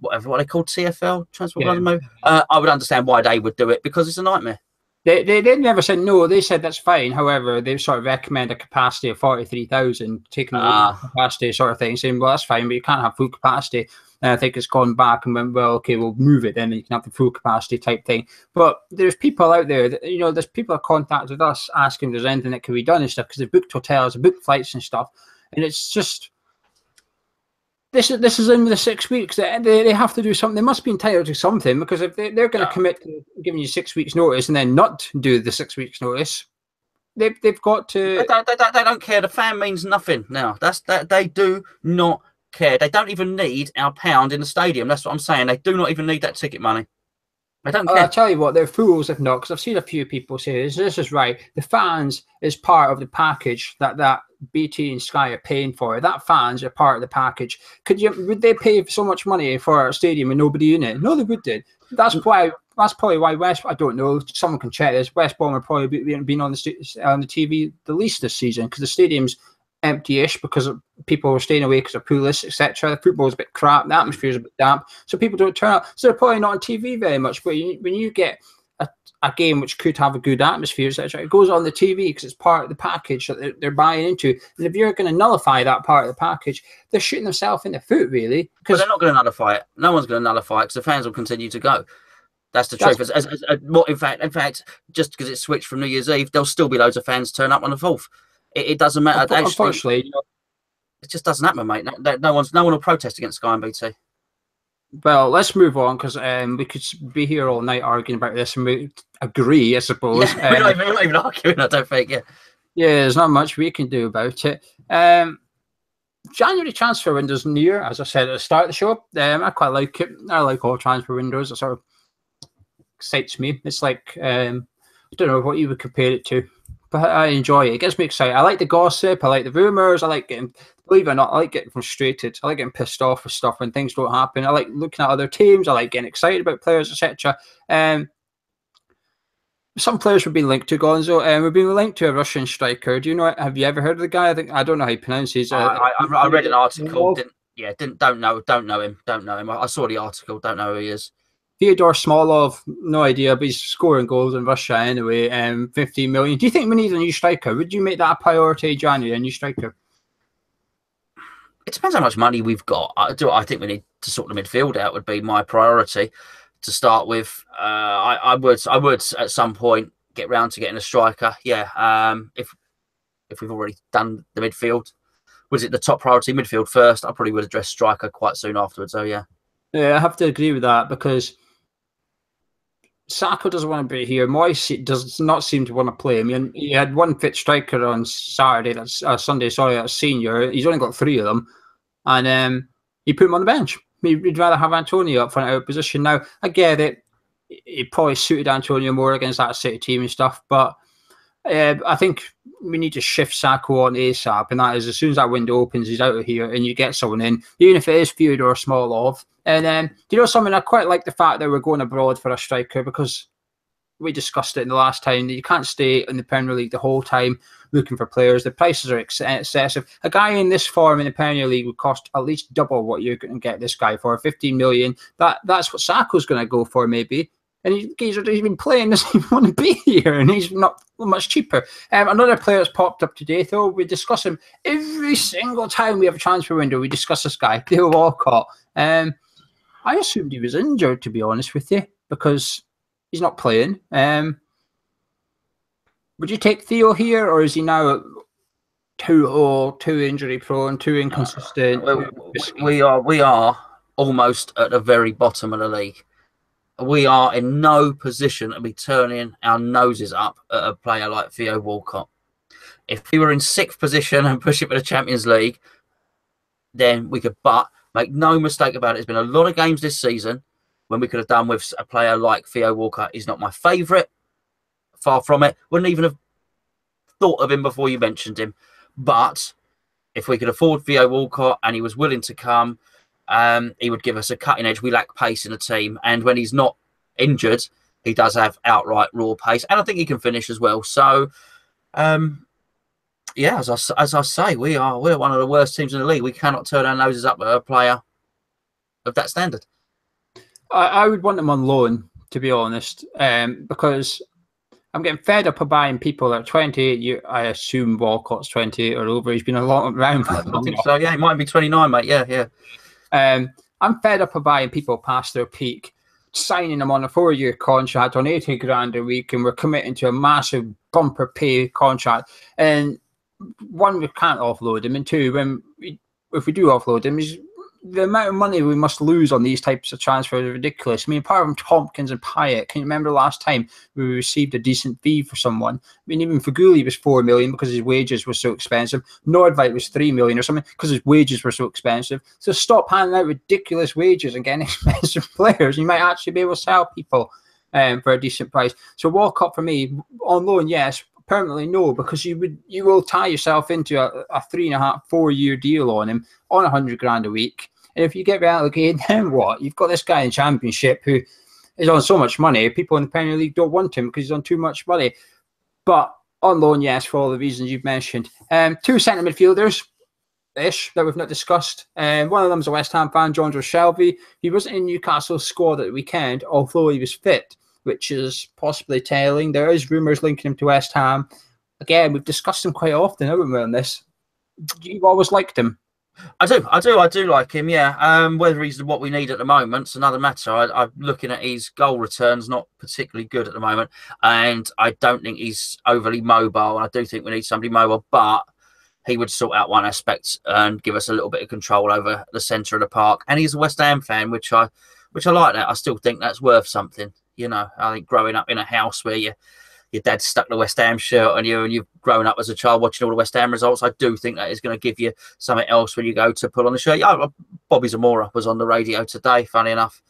whatever what they call TFL, Transport London. I would understand why they would do it, because it's a nightmare. They never said no. They said that's fine. However, they sort of recommend a capacity of 43,000, taking the capacity sort of thing, saying, well, that's fine, but you can't have full capacity. And I think it's gone back and went, well, okay, we'll move it, then you can have the full capacity type thing. But there's people out there that, you know, there's people that contacted us asking if there's anything that can be done and stuff, because they've booked hotels, they've booked flights and stuff. And it's just, this is in the 6 weeks. They have to do something. They must be entitled to something, because if they're going to commit to giving you 6 weeks notice and then not do the 6 weeks notice, they've got to. They don't care. The fan means nothing now. They do not care. They don't even need our pound in the stadium. That's what I'm saying. They do not even need that ticket money. I don't care. I'll tell you what, they're fools if not, because I've seen a few people say this is right. The fans is part of the package that BT and Sky are paying for. That fans are part of the package. Would they pay so much money for a stadium with nobody in it? No, they wouldn't. That's probably why I don't know. Someone can check this. West Brom have probably been on the TV the least this season, because the stadium's empty-ish because people are staying away because of pool lists, etc. The football's a bit crap, the atmosphere's a bit damp, so people don't turn up. So they're probably not on TV very much. But when you get a game which could have a good atmosphere, etc., it goes on the TV because it's part of the package that they're buying into. And if you're going to nullify that part of the package, they're shooting themselves in the foot, really. Because they're not going to nullify it. No one's going to nullify it, because the fans will continue to go. That's the truth. In fact, just because it's switched from New Year's Eve, there'll still be loads of fans turn up on the 4th. It doesn't matter. Unfortunately, it just doesn't happen, mate. No one will protest against Sky and BT. Well, let's move on, because we could be here all night arguing about this, and we agree, I suppose. Yeah, we're not even arguing, I don't think. Yeah, there's not much we can do about it. January transfer window's near, as I said at the start of the show. I quite like it. I like all transfer windows. It sort of excites me. It's like, I don't know what you would compare it to, but I enjoy it. It gets me excited. I like the gossip. I like the rumours. I like getting, believe it or not, I like getting frustrated. I like getting pissed off with stuff when things don't happen. I like looking at other teams. I like getting excited about players, etc. Some players we've been linked to, Gonzo. We've been linked to a Russian striker. Do you know? Have you ever heard of the guy? I don't know how he pronounces. I read an article. Don't know him. I saw the article. Don't know who he is. Fyodor Smolov, no idea, but he's scoring goals in Russia anyway. 15 million. Do you think we need a new striker? Would you make that a priority, January, a new striker? It depends how much money we've got. I think we need to sort the midfield out. Would be my priority to start with. I would at some point get round to getting a striker. Yeah. If we've already done the midfield, was it the top priority midfield first? I probably would address striker quite soon afterwards. So yeah. Yeah, I have to agree with that, because Saka doesn't want to be here. Moyes does not seem to want to play. I mean, he had one fit striker on Saturday. That's Sunday. Sorry, that's senior. He's only got 3 of them, and he put him on the bench. He'd rather have Antonio up front out of position. Now, I get it. It probably suited Antonio more against that City team and stuff, but I think we need to shift Saka on ASAP, and that is as soon as that window opens, he's out of here, and you get someone in, even if it is Fyodor Smolov. And do you know something? I quite like the fact that we're going abroad for a striker, because we discussed it in the last time that you can't stay in the Premier League the whole time looking for players. The prices are excessive. A guy in this form in the Premier League would cost at least double what you're going to get this guy for. 15 million. That's what Saka's going to go for, maybe. And he's been playing, doesn't even want to be here, and he's not much cheaper. Another player that's popped up today, though, we discuss him every single time we have a transfer window. We discuss this guy, Theo Walcott. I assumed he was injured, to be honest with you, because he's not playing. Would you take Theo here, or is he now too old, too injury prone, too inconsistent? We are almost at the very bottom of the league. We are in no position to be turning our noses up at a player like Theo Walcott. If we were in 6th position and pushing for the Champions League, then we could. But make no mistake about it, there's been a lot of games this season when we could have done with a player like Theo Walcott. He's not my favourite, far from it. Wouldn't even have thought of him before you mentioned him. But if we could afford Theo Walcott and he was willing to come, he would give us a cutting edge. We lack pace in the team, and when he's not injured, he does have outright raw pace, and I think he can finish as well. So, yeah, as I say, we're one of the worst teams in the league. We cannot turn our noses up at a player of that standard. I would want him on loan, to be honest, because I'm getting fed up of buying people that are 28. I assume Walcott's 28 or over. He's been a lot around. I think so. Yeah, he might be 29, mate. Yeah. I'm fed up of buying people past their peak, signing them on a 4-year contract on 80 grand a week, and we're committing to a massive bumper pay contract. And 1, we can't offload him, and 2, if we do offload him, he's the amount of money we must lose on these types of transfers is ridiculous. I mean, apart from Tompkins and Pyatt, can you remember last time we received a decent fee for someone? I mean, even Faguli was 4 million because his wages were so expensive. Nordveit was 3 million or something because his wages were so expensive. So stop handing out ridiculous wages and getting expensive players. You might actually be able to sell people for a decent price. So Walcott for me on loan, yes. Permanently, no, because you will tie yourself into a 3.5, 4 year deal on him on 100 grand a week. And if you get relegated, then what? You've got this guy in Championship who is on so much money. People in the Premier League don't want him because he's on too much money. But on loan, yes, for all the reasons you've mentioned. 2 centre midfielders ish that we've not discussed. One of them is a West Ham fan, John Shelby. He wasn't in Newcastle's squad at the weekend, although he was fit, which is possibly telling. There is rumours linking him to West Ham. Again, we've discussed him quite often, haven't we, on this? You've always liked him. I do like him, yeah. Whether he's what we need at the moment is another matter. I'm looking at his goal returns, not particularly good at the moment, and I don't think he's overly mobile. I do think we need somebody mobile, but he would sort out one aspect and give us a little bit of control over the centre of the park. And he's a West Ham fan, which I like that. I still think that's worth something. You know, I think growing up in a house where your dad stuck the West Ham shirt on you and you've grown up as a child watching all the West Ham results, I do think that is going to give you something else when you go to put on the shirt. Yeah, Bobby Zamora was on the radio today, funny enough.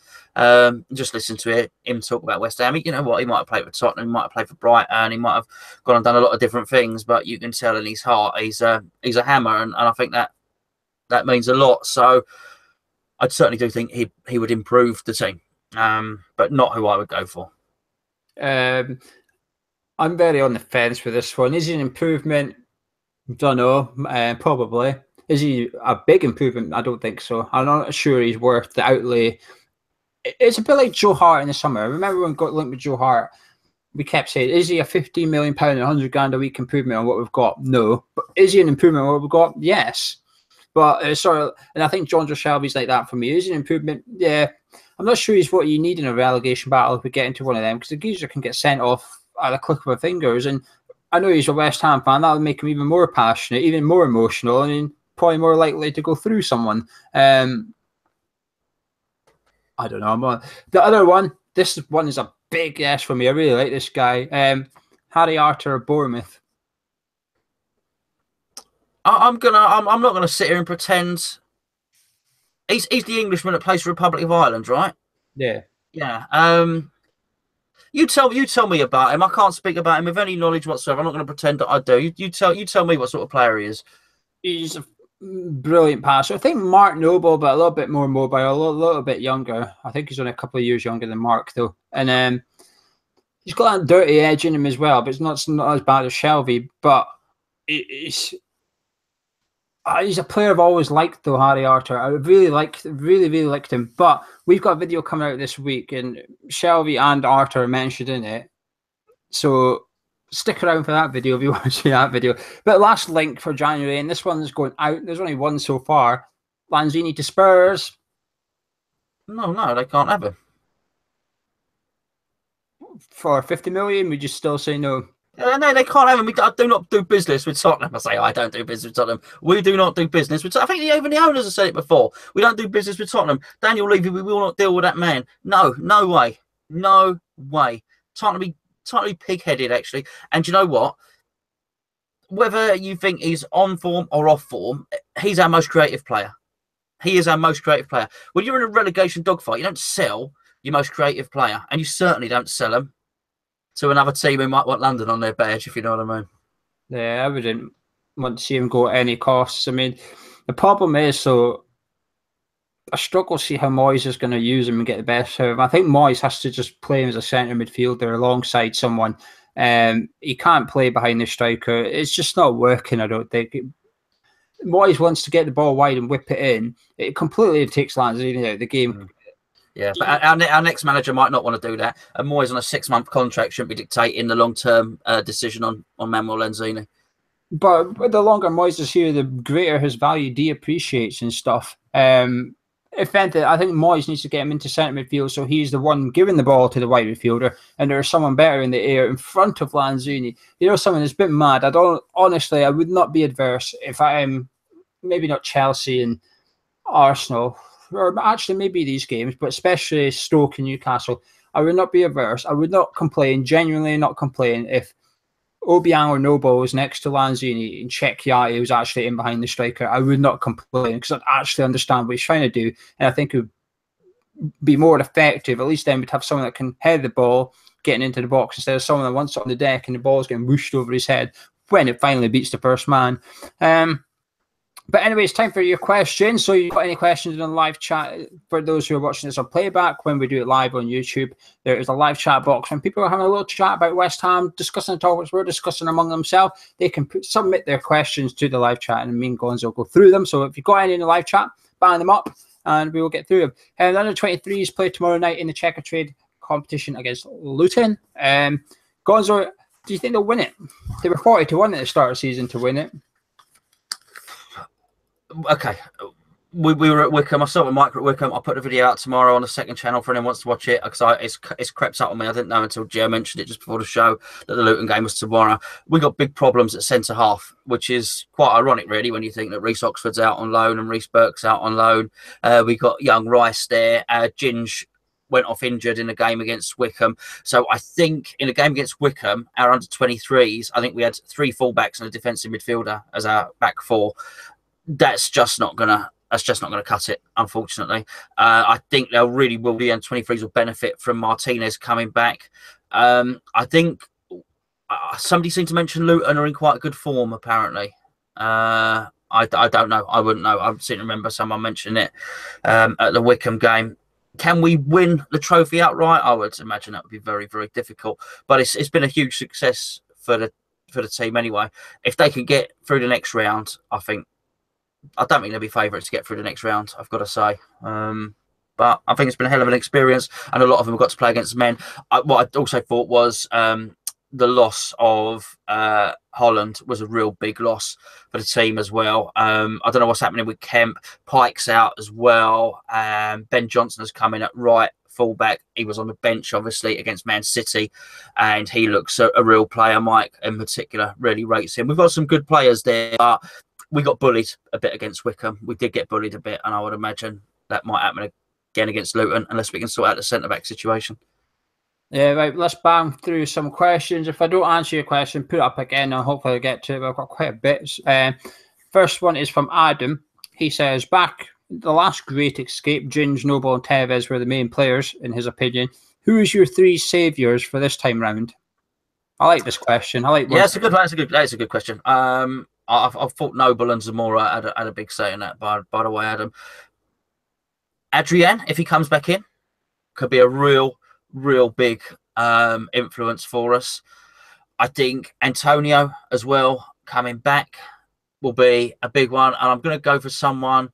Just listen to him talk about West Ham. You know what? He might have played for Tottenham, he might have played for Brighton, he might have gone and done a lot of different things, but you can tell in his heart he's a hammer, and I think that means a lot. So I certainly do think he would improve the team, but not who I would go for. I'm very on the fence for this one. Is he an improvement? Don't know. Probably. Is he a big improvement? I don't think so. I'm not sure he's worth the outlay. It's a bit like Joe Hart in the summer. I remember when we got linked with Joe Hart, we kept saying, is he a £15 million, 100 grand a week improvement on what we've got? No. But is he an improvement on what we've got? Yes. But and I think John Shelby's like that for me. Is he an improvement? Yeah. I'm not sure he's what you need in a relegation battle if we get into one of them, because the geezer can get sent off at the click of our fingers. And I know he's a West Ham fan. That would make him even more passionate, even more emotional, and probably more likely to go through someone. I don't know. The other one, this one is a big yes for me. I really like this guy. Harry Arter of Bournemouth. I'm not gonna sit here and pretend. He's the Englishman that plays for Republic of Ireland, right? Yeah. Yeah. You tell me about him. I can't speak about him with any knowledge whatsoever. I'm not going to pretend that I do. You tell me what sort of player he is. He's a brilliant passer. I think Mark Noble, but a little bit more mobile, a little bit younger. I think he's only a couple of years younger than Mark, though. And he's got that dirty edge in him as well, but it's not as bad as Shelby. But he's a player I've always liked, though, Harry Arter. I really liked him. But we've got a video coming out this week, and Shelby and Arter are mentioned in it. So stick around for that video if you want to see that video. But last link for January, and this one's going out. There's only one so far. Lanzini to Spurs. No, they can't have him. For 50 million, would you still say no? No, they can't have him. I do not do business with Tottenham. I say, I don't do business with Tottenham. We do not do business with Tottenham. I think even the owners have said it before. We don't do business with Tottenham. Daniel Levy, we will not deal with that man. No way. No way. Time to be pig-headed, actually. And you know what? Whether you think he's on form or off form, he's our most creative player. He is our most creative player. When you're in a relegation dogfight, you don't sell your most creative player. And you certainly don't sell him to another team who might want London on their badge, if you know what I mean. Yeah, I wouldn't want to see him go at any costs. I mean, the problem is, so I struggle to see how Moyes is going to use him and get the best out of him. I think Moyes has to just play him as a centre midfielder alongside someone. He can't play behind the striker. It's just not working, I don't think. Moyes wants to get the ball wide and whip it in. It completely takes Lanzini out of the game. Yeah, but our next manager might not want to do that. And Moyes on a 6-month contract shouldn't be dictating the long-term decision on Manuel Lanzini. But the longer Moyes is here, the greater his value depreciates and stuff. If anything, I think Moyes needs to get him into centre midfield so he's the one giving the ball to the wide midfielder and there's someone better in the air in front of Lanzini. You know, someone that's a bit mad. I would not be adverse if I am maybe not Chelsea and Arsenal, or actually maybe these games, but especially Stoke and Newcastle, I would not be averse. I would not complain, genuinely not complain, if Obiang or Noble was next to Lanzini and Cecchiati was actually in behind the striker. I would not complain because I'd actually understand what he's trying to do. And I think it would be more effective. At least then we'd have someone that can head the ball getting into the box instead of someone that wants it on the deck and the ball's getting whooshed over his head when it finally beats the first man. But anyway, it's time for your questions. So if you've got any questions in the live chat, for those who are watching this on playback, when we do it live on YouTube, there is a live chat box. When people are having a little chat about West Ham, discussing the topics we're discussing among themselves, they can submit their questions to the live chat, and me and Gonzo will go through them. So if you've got any in the live chat, bang them up, and we will get through them. And under 23s play tomorrow night in the Checker Trade competition against Luton. Gonzo, do you think they'll win it? They were 40-1 at the start of the season to win it. Okay, we were at Wickham. I saw with Mike at Wickham. I'll put the video out tomorrow on the second channel for anyone who wants to watch it, because it's crept up on me. I didn't know until Geo mentioned it just before the show that the Luton game was tomorrow. We got big problems at centre half, which is quite ironic, really, when you think that Reece Oxford's out on loan and Reece Burke's out on loan. We got young Rice there. Ginge went off injured in a game against Wickham. So I think in a game against Wickham, our under-23s, I think we had 3 fullbacks and a defensive midfielder as our back 4. That's just not gonna cut it, unfortunately. I think there really will be, and 23s will benefit from Martinez coming back. I think somebody seemed to mention Luton are in quite good form, apparently. I don't know. I wouldn't know. I seem to remember someone mentioning it at the Wickham game. Can we win the trophy outright? I would imagine that would be very, very difficult. But it's been a huge success for the team anyway. If they can get through the next round, I don't think they'll be favourites to get through the next round, I've got to say. But I think it's been a hell of an experience, and a lot of them have got to play against men. What I also thought was the loss of Holland was a real big loss for the team as well. I don't know what's happening with Kemp. Pike's out as well. Ben Johnson has come in at right fullback. He was on the bench, obviously, against Man City, and he looks a real player. Mike, in particular, really rates him. We've got some good players there, but we got bullied a bit against Wickham. We did get bullied a bit, and I would imagine that might happen again against Luton, unless we can sort out the centre-back situation. Yeah, right. Let's bang through some questions. If I don't answer your question, put it up again, and hopefully I'll get to it. I've got quite a bit. First one is from Adam. He says, back the last great escape, Ginge, Noble, and Tevez were the main players, in his opinion. Who is your 3 saviours for this time round? I like this question. That's a good question. I thought Noble and Zamora had a big say in that, by the way, Adam. Adrian, if he comes back in, could be a real big influence for us. I think Antonio as well coming back will be a big one. And I'm going to go for someone.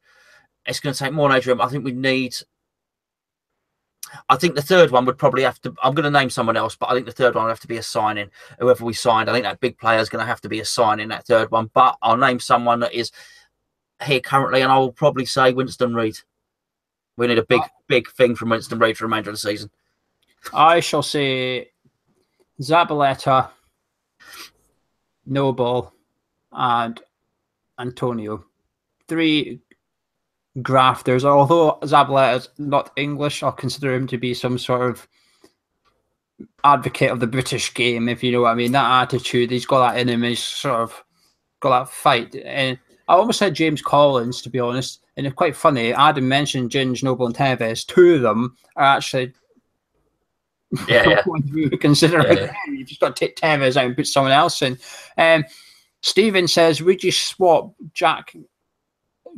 It's going to take more than Adrian. I think the third one would probably have to... I'm going to name someone else, but I think the third one would have to be a signing. Whoever we signed, I think that big player is going to have to be a signing, that third one. But I'll name someone that is here currently, and I will probably say Winston Reid. We need a big thing from Winston Reid for the remainder of the season. I shall say Zabaleta, Noble, and Antonio. 3 grafters. Although Zabaleta is not English, I'll consider him to be some sort of advocate of the British game, if you know what I mean. That attitude, he's got that in him. He's sort of got that fight. And I almost said James Collins, to be honest. And it's quite funny. Adam mentioned Ginge, Noble, and Tevez. 2 of them are actually ones we would consider again. You've just got to take Tevez out and put someone else in. Stephen says, would you swap Jack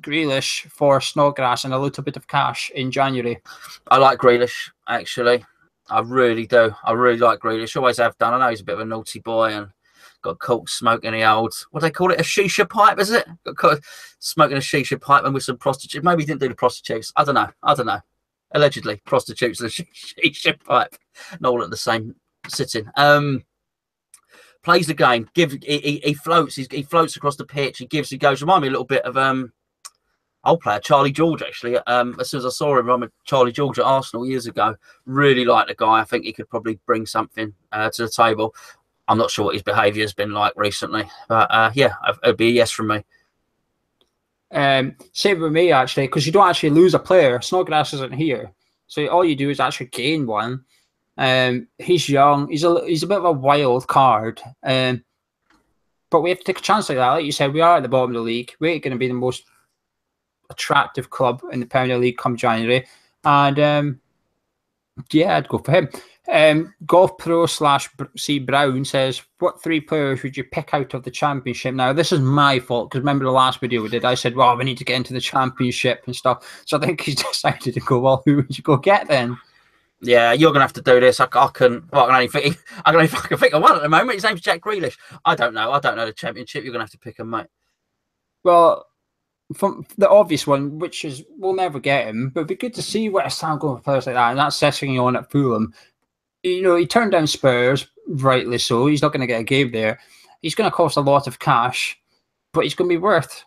Grealish for Snodgrass and a little bit of cash in January? I like Grealish, actually. I really do. I really like Grealish. Always have done. I know he's a bit of a naughty boy and got caught smoking the old, what do they call it, a shisha pipe, is it? Got caught smoking a shisha pipe and with some prostitutes. Maybe he didn't do the prostitutes. I don't know. Allegedly, prostitutes and a shisha pipe. Not all at the same sitting. Plays the game. He floats. He floats across the pitch. He goes. Remind me a little bit of old player Charlie George, actually. As soon as I saw him, I'm Charlie George at Arsenal years ago. Really like the guy. I think he could probably bring something to the table. I'm not sure what his behaviour has been like recently, but yeah, it'd be a yes from me. Same with me, actually, because you don't actually lose a player. Snodgrass isn't here. So all you do is actually gain one. He's young. He's a bit of a wild card. But we have to take a chance like that. Like you said, we are at the bottom of the league. We're going to be the most attractive club in the Premier League come January. And yeah, I'd go for him. Golf Pro / C Brown says, what 3 players would you pick out of the Championship? Now, this is my fault, because remember the last video we did, I said, well, we need to get into the Championship and stuff. So I think he's decided to go, well, who would you go get then? Yeah, you're gonna have to do this. I can only think of one at the moment. His name's Jack Grealish. I don't know the Championship. You're gonna have to pick him, mate. Well, from the obvious one, which is we'll never get him, but it'd be good to see West Ham going for players like that, and that's setting on at Fulham. You know, he turned down Spurs, rightly so. He's not going to get a game there. He's going to cost a lot of cash, but he's going to be worth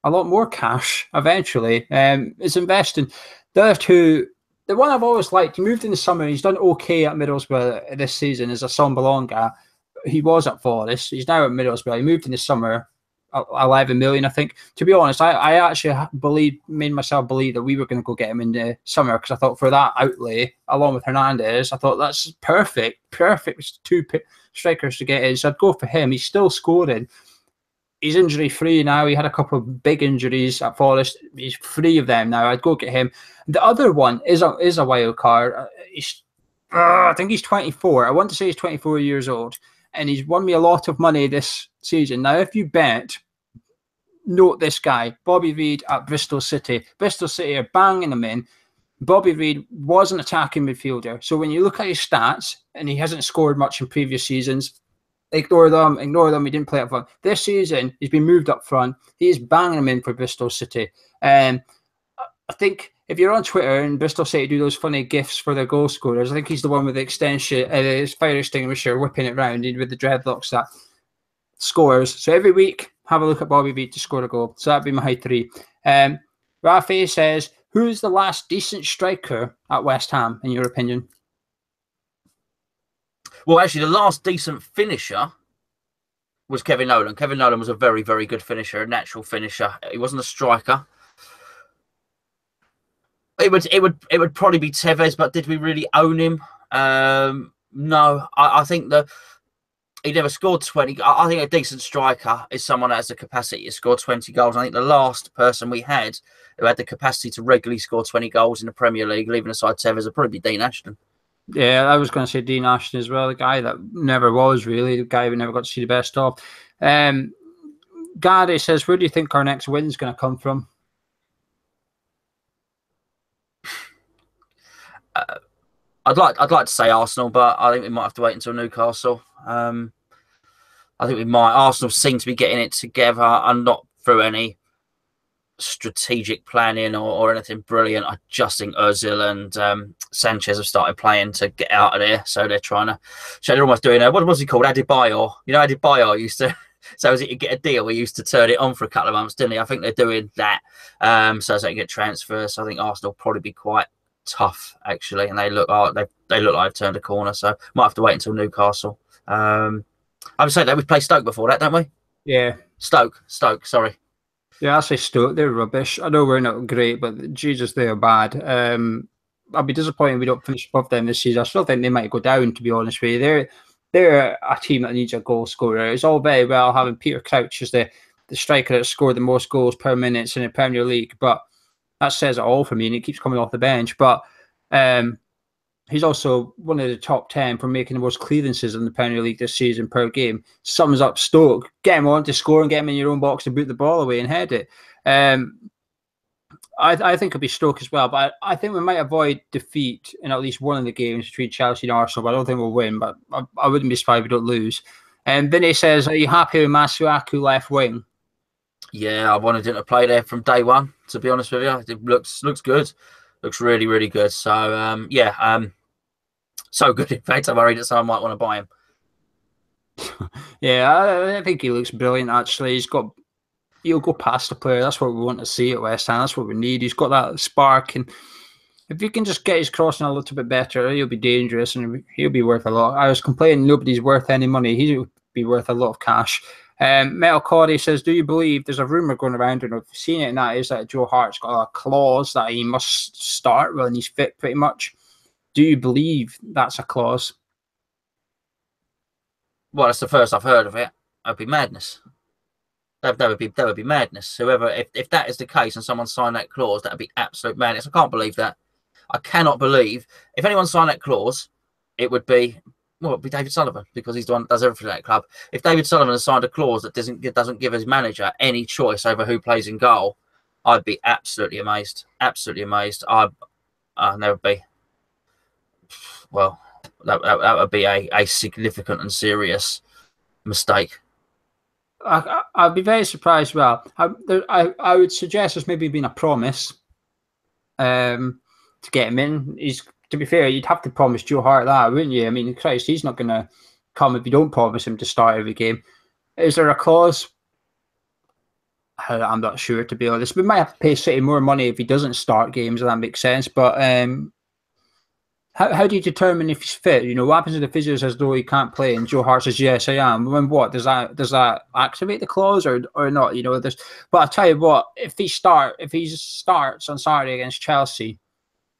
a lot more cash eventually. It's investing. The other two, the one I've always liked, he moved in the summer. He's done okay at Middlesbrough this season, is Assam Balonga. He was at Forest. He's now at Middlesbrough. He moved in the summer. 11 million, I think. To be honest, I actually made myself believe that we were going to go get him in the summer, because I thought for that outlay, along with Hernandez, I thought that's perfect 2 strikers to get in. So I'd go for him. He's still scoring. He's injury free now. He had a couple of big injuries at Forest. He's free of them now. I'd go get him. The other one is a wild card. I think he's 24. I want to say he's 24 years old. And he's won me a lot of money this season. Now, if you bet, note this guy, Bobby Reid at Bristol City. Bristol City are banging him in. Bobby Reid was an attacking midfielder. So when you look at his stats, and he hasn't scored much in previous seasons, ignore them. He didn't play up front. This season, he's been moved up front. He's banging him in for Bristol City. I think if you're on Twitter and Bristol City do those funny gifs for their goal scorers, I think he's the one with the extension, his fire extinguisher, whipping it round with the dreadlocks that scores. So every week, have a look at Bobby Reid to score a goal. So that'd be my 3. Rafi says, who's the last decent striker at West Ham, in your opinion? Well, actually, the last decent finisher was Kevin Nolan. Kevin Nolan was a very, very good finisher, a natural finisher. He wasn't a striker. It would probably be Tevez, but did we really own him? No, I think he never scored 20. I think a decent striker is someone that has the capacity to score 20 goals. I think the last person we had who had the capacity to regularly score 20 goals in the Premier League, leaving aside Tevez, would probably be Dean Ashton. Yeah, I was going to say Dean Ashton as well, the guy that never was really, the guy we never got to see the best of. Gary says, where do you think our next win is going to come from? I'd like to say Arsenal, but I think we might have to wait until Newcastle. I think we might. Arsenal seem to be getting it together, and not through any strategic planning or anything brilliant. I just think Ozil and Sanchez have started playing to get out of there, so they're trying to. So they're almost doing what was he called? Adebayor. You know, Adebayor used to. So as he could get a deal, he used to turn it on for a couple of months, didn't he? I think they're doing that. So as they can get transfers, so I think Arsenal will probably be quite tough actually, and they look like they've turned a corner. So might have to wait until Newcastle. I would say that we've played Stoke before that, don't we? Yeah, Stoke. Sorry. Yeah, I say Stoke. They're rubbish. I know we're not great, but Jesus, they are bad. I'll be disappointed we don't finish above them this season. I still think they might go down, to be honest with you. They're a team that needs a goal scorer. It's all very well having Peter Crouch as the striker that scored the most goals per minute in the Premier League, but that says it all for me, and he keeps coming off the bench. But he's also one of the top 10 for making the most clearances in the Premier League this season per game. Sums up Stoke. Get him on to score and get him in your own box to boot the ball away and head it. I think it'll be Stoke as well, but I think we might avoid defeat in at least one of the games between Chelsea and Arsenal. But I don't think we'll win, but I wouldn't be surprised if we don't lose. And Vinny says, are you happy with Masuaku left wing? Yeah, I wanted him to play there from day one, to be honest with you. It looks good. Looks really, really good. So, so good, in fact, I'm worried that someone might want to buy him. Yeah, I think he looks brilliant, actually. He'll go past the player. That's what we want to see at West Ham. That's what we need. He's got that spark, and if he can just get his crossing a little bit better, he'll be dangerous, and he'll be worth a lot. I was complaining nobody's worth any money. He'll be worth a lot of cash. Metal Cody says, do you believe there's a rumour going around, and I've seen it, and that is that Joe Hart's got a clause that he must start when he's fit, pretty much. Do you believe that's a clause? Well, that's the first I've heard of it. That'd be madness. That would be madness. Whoever, if that is the case and someone signed that clause, that'd be absolute madness. I can't believe that. I cannot believe if anyone signed that clause, it would be David Sullivan, because he's the one that does everything at that club. If David Sullivan has signed a clause that doesn't give his manager any choice over who plays in goal, I'd be absolutely amazed. Absolutely amazed. There would be, well, that would be a significant and serious mistake. I'd be very surprised. Well, I would suggest there's maybe been a promise to get him in. To be fair, you'd have to promise Joe Hart that, wouldn't you? I mean, Christ, he's not going to come if you don't promise him to start every game. Is there a clause? I'm not sure, to be honest. We might have to pay City more money if he doesn't start games, and that makes sense. But how do you determine if he's fit? You know, what happens if the physio says no, he can't play, and Joe Hart says yes, I am. When what does that activate the clause or not? You know, but I'll tell you what, if he starts on Saturday against Chelsea,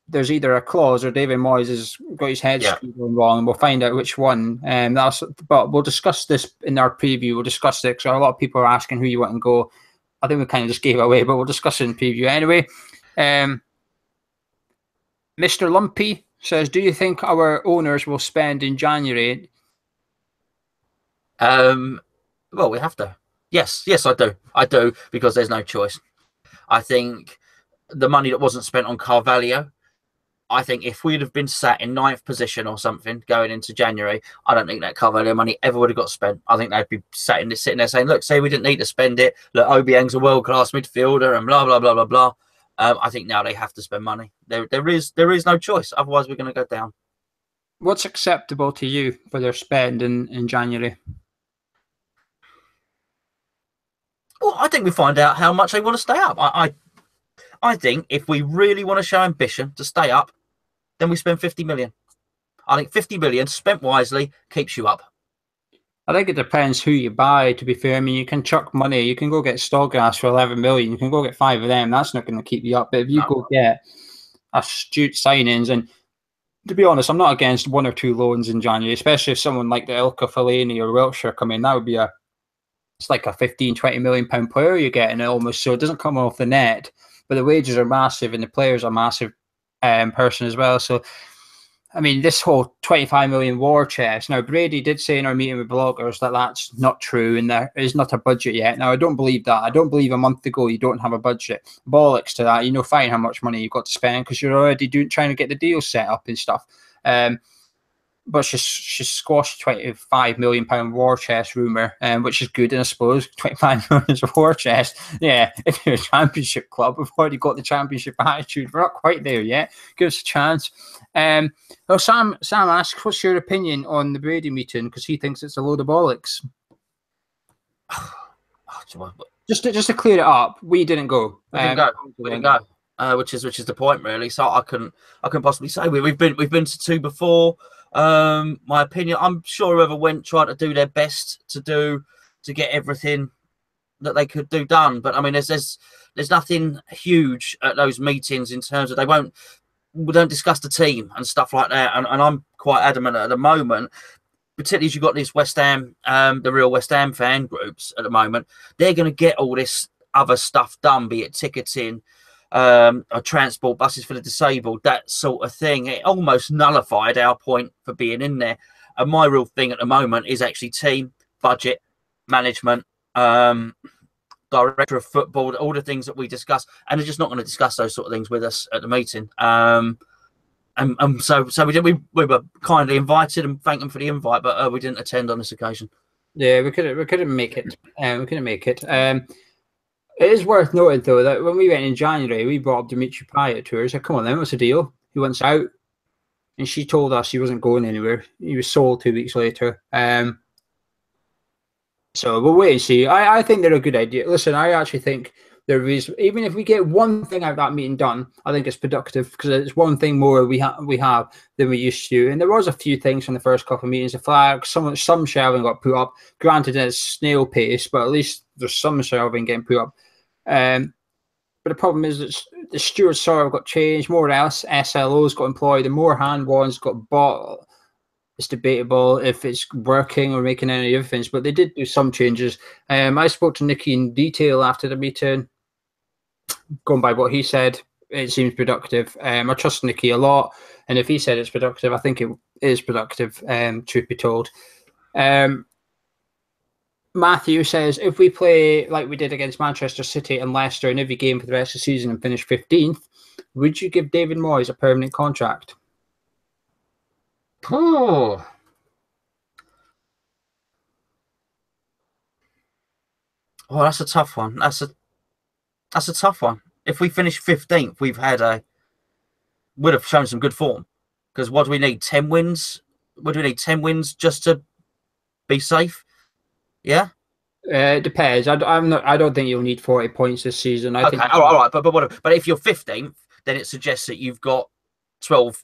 there's either a clause or David Moyes has got his head going wrong, and we'll find out which one. But we'll discuss this in our preview. We'll discuss it because a lot of people are asking who you want to go. I think we kind of just gave it away, but we'll discuss it in preview anyway. Mr. Lumpy says, do you think our owners will spend in January? Well, we have to. Yes, I do, because there's no choice. I think the money that wasn't spent on Carvalho, I think if we'd have been sat in 9th position or something going into January, I don't think that Carvalho money ever would have got spent. I think they'd be sitting there saying, look, say we didn't need to spend it. Look, Obiang's a world-class midfielder and blah, blah, blah, blah, blah. I think now they have to spend money. There is no choice. Otherwise, we're going to go down. What's acceptable to you for their spend in January? Well, I think we find out how much they want to stay up. I think if we really want to show ambition to stay up, then we spend 50 million. I think 50 million spent wisely keeps you up. I think it depends who you buy, to be fair. I mean, you can chuck money. You can go get Stoggas for 11 million. You can go get 5 of them. That's not going to keep you up. But if you go get astute signings, and to be honest, I'm not against 1 or 2 loans in January, especially if someone like the Ilka Fellaini or Wiltshire come in. That would be it's like a 15, 20 million pound player you're getting almost. So it doesn't come off the net, but the wages are massive and the players are massive person as well. So, I mean, this whole 25 million war chest. Now, Brady did say in our meeting with bloggers that that's not true and there is not a budget yet. Now, I don't believe that. I don't believe a month ago you don't have a budget. Bollocks to that. You know fine how much money you've got to spend because you're already trying to get the deal set up and stuff. But she's squashed 25 million pound war chest rumour, which is good, and I suppose 25 million is a war chest. Yeah, if you're a championship club, we've already got the championship attitude. We're not quite there yet. Give us a chance. Well, Sam asks, what's your opinion on the Brady meeting? Because he thinks it's a load of bollocks. Just to clear it up, we didn't go. We didn't go. Which is the point, really. So I couldn't possibly say we've been to 2 before. My opinion, I'm sure whoever went tried to do their best to get everything that they could do done. But I mean, there's nothing huge at those meetings in terms of we don't discuss the team and stuff like that. And I'm quite adamant at the moment, particularly as you've got this West Ham, the real West Ham fan groups at the moment, they're going to get all this other stuff done, be it ticketing, or transport buses for the disabled, that sort of thing. It almost nullified our point for being in there. And my real thing at the moment is actually team, budget, management, director of football, all the things that we discuss, and they're just not going to discuss those sort of things with us at the meeting. So we were kindly invited and thank them for the invite, but we didn't attend on this occasion. Yeah, we couldn't make it. We couldn't make it. It is worth noting, though, that when we went in January, we brought up Dimitri Payet to her. I said, come on then, what's the deal? He wants out. And she told us he wasn't going anywhere. He was sold 2 weeks later. So we'll wait and see. I think they're a good idea. Listen, I actually think there is, even if we get one thing out of that meeting done, I think it's productive because it's one thing more we have than we used to. And there was a few things from the first couple of meetings. The flag, some shelving got put up. Granted, it's snail pace, but at least there's some shelving getting put up. But the problem is that the stewards sort of got changed. More else SLOs got employed, and more hand ones got bought. It's debatable if it's working or making any difference, but they did do some changes. I spoke to Nicky in detail after the meeting. Going by what he said, it seems productive. I trust Nicky a lot, and if he said it's productive, I think it is productive, truth be told. Matthew says, if we play like we did against Manchester City and Leicester in every game for the rest of the season and finish 15th, would you give David Moyes a permanent contract? Oh, that's a tough one. That's a tough one. If we finish 15th, would have shown some good form. Because what do we need? 10 wins? Would we need 10 wins just to be safe? Yeah. It depends. I don't think you'll need 40 points this season. I think. All right. But if you're 15th, then it suggests that you've got 12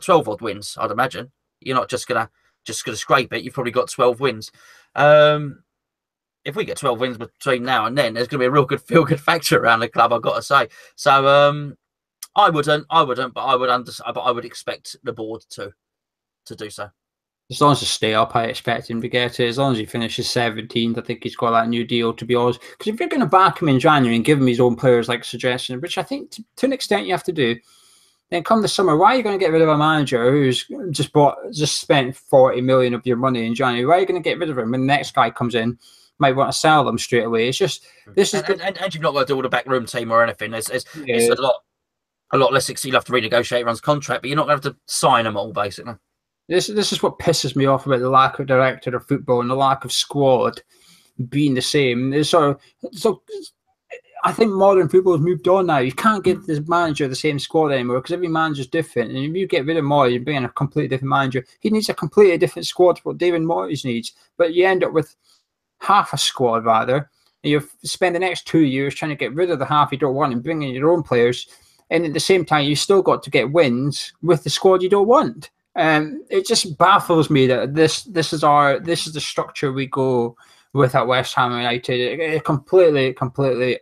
odd wins. I'd imagine you're not just gonna scrape it. You've probably got 12 wins. If we get 12 wins between now and then, there's going to be a real good feel-good factor around the club, I've got to say. So I wouldn't, but I would expect the board to do so. As long as they stay up, I expect him to get it. As long as he finishes 17th, I think he's got that new deal, to be honest. Because if you're going to back him in January and give him his own players like suggestion, which I think to an extent you have to do, then come the summer, why are you going to get rid of a manager who's just spent 40 million of your money in January? Why are you going to get rid of him when the next guy comes in? Might want to sell them straight away. It's just this is and you've not got to do all the backroom team or anything. It's a lot less. You'll have to renegotiate everyone's contract, but you're not going to have to sign them all basically. This is what pisses me off about the lack of director of football and the lack of squad being the same. So I think modern football has moved on now. You can't give this manager the same squad anymore because every manager's different. And if you get rid of Moyes, you bring in a completely different manager. He needs a completely different squad to what David Moyes needs. But you end up with half a squad rather. And you spend the next 2 years trying to get rid of the half you don't want and bring in your own players. And at the same time, you still got to get wins with the squad you don't want. It just baffles me that this is the structure we go with at West Ham United. It completely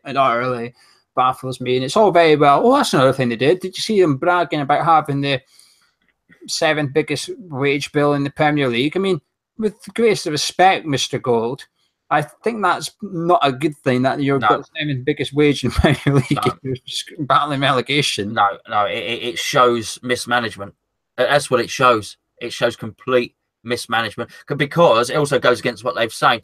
and utterly baffles me. And it's all very well. Oh, that's another thing they did. Did you see them bragging about having the 7th biggest wage bill in the Premier League? I mean, with the greatest respect, Mr. Gold, I think that's not a good thing that you've got the 7th biggest wage in the Premier League. You're battling relegation. No, it shows mismanagement. That's what it shows. It shows complete mismanagement because it also goes against what they've said.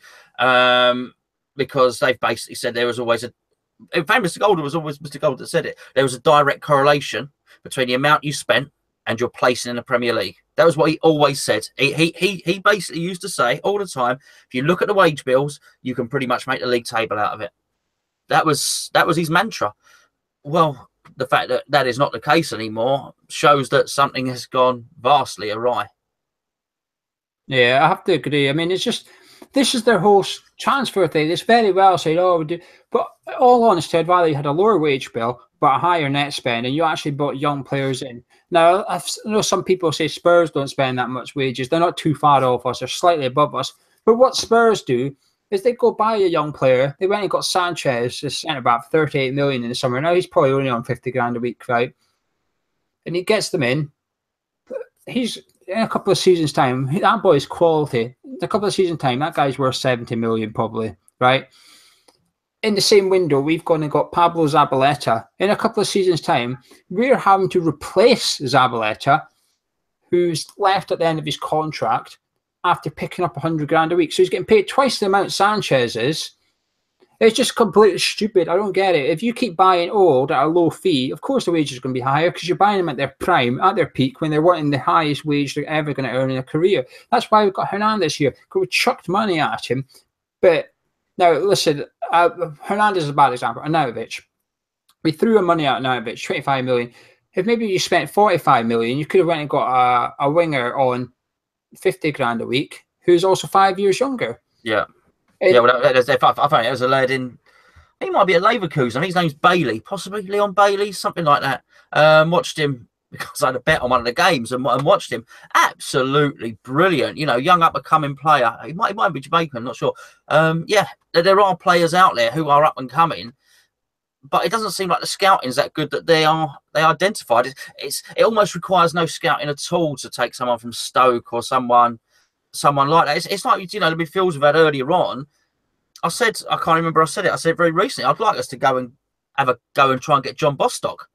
Because they've basically said there was always in fact, Mr. Gold was always Mr. Gold that said it. There was a direct correlation between the amount you spent and your placing in the Premier League. That was what he always said. He basically used to say all the time, if you look at the wage bills, you can pretty much make the league table out of it. That was his mantra. Well, the fact that that is not the case anymore shows that something has gone vastly awry. Yeah, I have to agree. I mean, it's just, this is their whole transfer thing. It's very well said, oh, we do. But all honesty, I'd rather you had a lower wage bill, but a higher net spend, and you actually brought young players in. Now, I know some people say Spurs don't spend that much wages. They're not too far off us. They're slightly above us. But what Spurs do is they go buy a young player. They went and got Sanchez, the centre-back, for 38 million in the summer. Now he's probably only on 50 grand a week, right? And he gets them in. He's, in a couple of seasons' time, that boy's quality. In a couple of seasons' time, that guy's worth 70 million probably, right? In the same window, we've gone and got Pablo Zabaleta. In a couple of seasons' time, we're having to replace Zabaleta, who's left at the end of his contract after picking up 100 grand a week. So he's getting paid twice the amount Sanchez is. It's just completely stupid. I don't get it. If you keep buying old at a low fee, of course the wages are going to be higher because you're buying them at their prime, at their peak, when they're wanting the highest wage they're ever going to earn in a career. That's why we've got Hernandez here, because we chucked money at him. But now, listen, Hernandez is a bad example. Arnautovic. We threw money at Arnautovic, 25 million. If maybe you spent 45 million, you could have went and got a winger on 50 grand a week who's also 5 years younger. Yeah. I found it was a lad in, He might be at Leverkusen. I think his name's Bailey, possibly Leon Bailey, something like that. Watched him because I had a bet on one of the games and watched him. Absolutely brilliant. You know, young up-and-coming player. He might be Jamaican, I'm not sure. Yeah, there are players out there who are up and coming, but it doesn't seem like the scouting is that good that they identified. It almost requires no scouting at all to take someone from Stoke or someone like that. It's like, you know, the midfielders we've had earlier on. I said, I can't remember I said it very recently, I'd like us to go and try and get John Bostock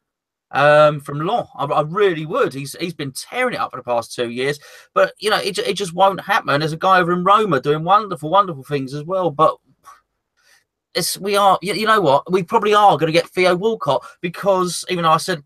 from Law. I really would. He's been tearing it up for the past 2 years, but you know, it just won't happen. There's a guy over in Roma doing wonderful things as well, but you know what, we probably are going to get Theo Walcott, because even though I said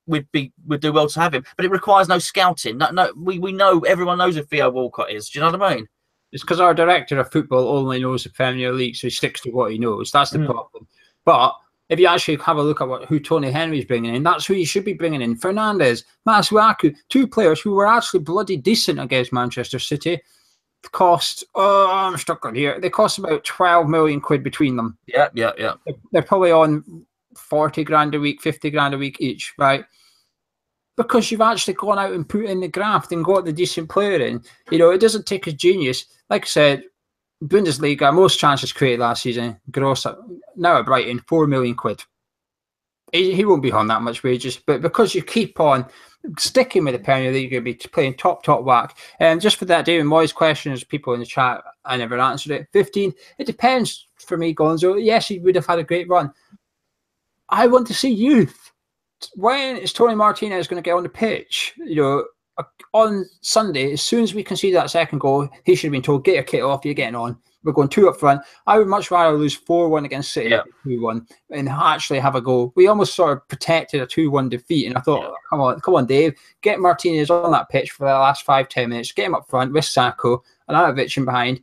we'd do well to have him, but it requires no scouting. No, we know, everyone knows who Theo Walcott is. Do you know what I mean? It's because our director of football only knows the Premier League, so he sticks to what he knows. That's the problem. But if you actually have a look at who Tony Henry's bringing in, that's who you should be bringing in. Fernandes, Masuaku, 2 players who were actually bloody decent against Manchester City. Cost, I'm stuck on here. They cost about 12 million quid between them. Yeah. They're probably on 40 grand a week, 50 grand a week each, right? Because you've actually gone out and put in the graft and got the decent player in. You know, it doesn't take a genius. Like I said, Bundesliga, most chances created last season. Gross, now at Brighton, 4 million quid. He won't be on that much wages, but because you keep on sticking with the Premier League, you're going to be playing top whack. And just for that, David Moyes questions, people in the chat, I never answered it. 15, it depends for me, Gonzo. Yes, he would have had a great run. I want to see youth. When is Tony Martinez going to get on the pitch? You know, on Sunday, as soon as we concede that second goal, he should have been told, get your kit off, you're getting on. We're going 2 up front. I would much rather lose 4-1 against City, 2-1, and actually have a goal. We almost sort of protected a 2-1 defeat, and I thought, come on, Dave, get Martinez on that pitch for the last 5-10 minutes, get him up front with Sacco and Anavic in behind,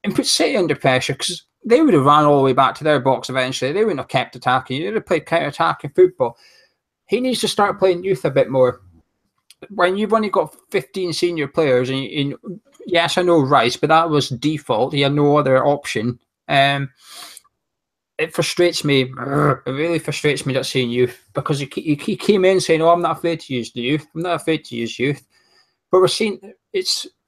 and put City under pressure, because they would have ran all the way back to their box eventually. They wouldn't have kept attacking. They would have played counter-attacking football. He needs to start playing youth a bit more. When you've only got 15 senior players, and yes, I know Rice, but that was default. He had no other option. It frustrates me. It really frustrates me not seeing youth, because he came in saying, "Oh, I'm not afraid to use the youth. I'm not afraid to use youth." But we're seeing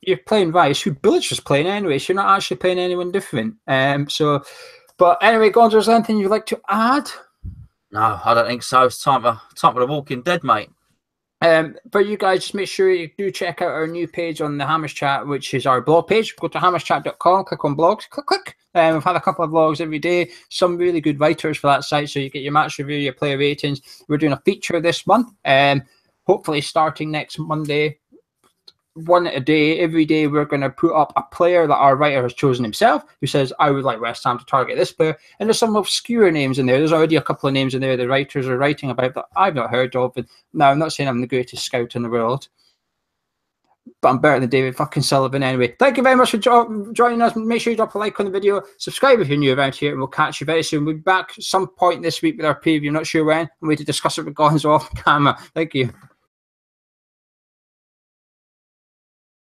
you're playing Rice, who Bilic was playing anyway. So you're not actually playing anyone different. But anyway, Gonzo, is there anything you'd like to add? No, I don't think so. It's time for the Walking Dead, mate. But you guys, just make sure you do check out our new page on the Hammers Chat, which is our blog page. Go to hammerschat.com, click on blogs, click. We've had a couple of vlogs every day, some really good writers for that site, so you get your match review, your player ratings. We're doing a feature this month, hopefully starting next Monday. 1 a day, every day we're going to put up a player that our writer has chosen himself, who says, I would like West Ham to target this player. And there's some obscure names in there. There's already a couple of names in there the writers are writing about that I've not heard of. And now, I'm not saying I'm the greatest scout in the world, but I'm better than David fucking Sullivan anyway. Thank you very much for joining us. Make sure you drop a like on the video, subscribe if you're new around here, and we'll catch you very soon. We'll be back some point this week with our preview, not sure when, and we to discuss it with Gonzo off camera. Thank you.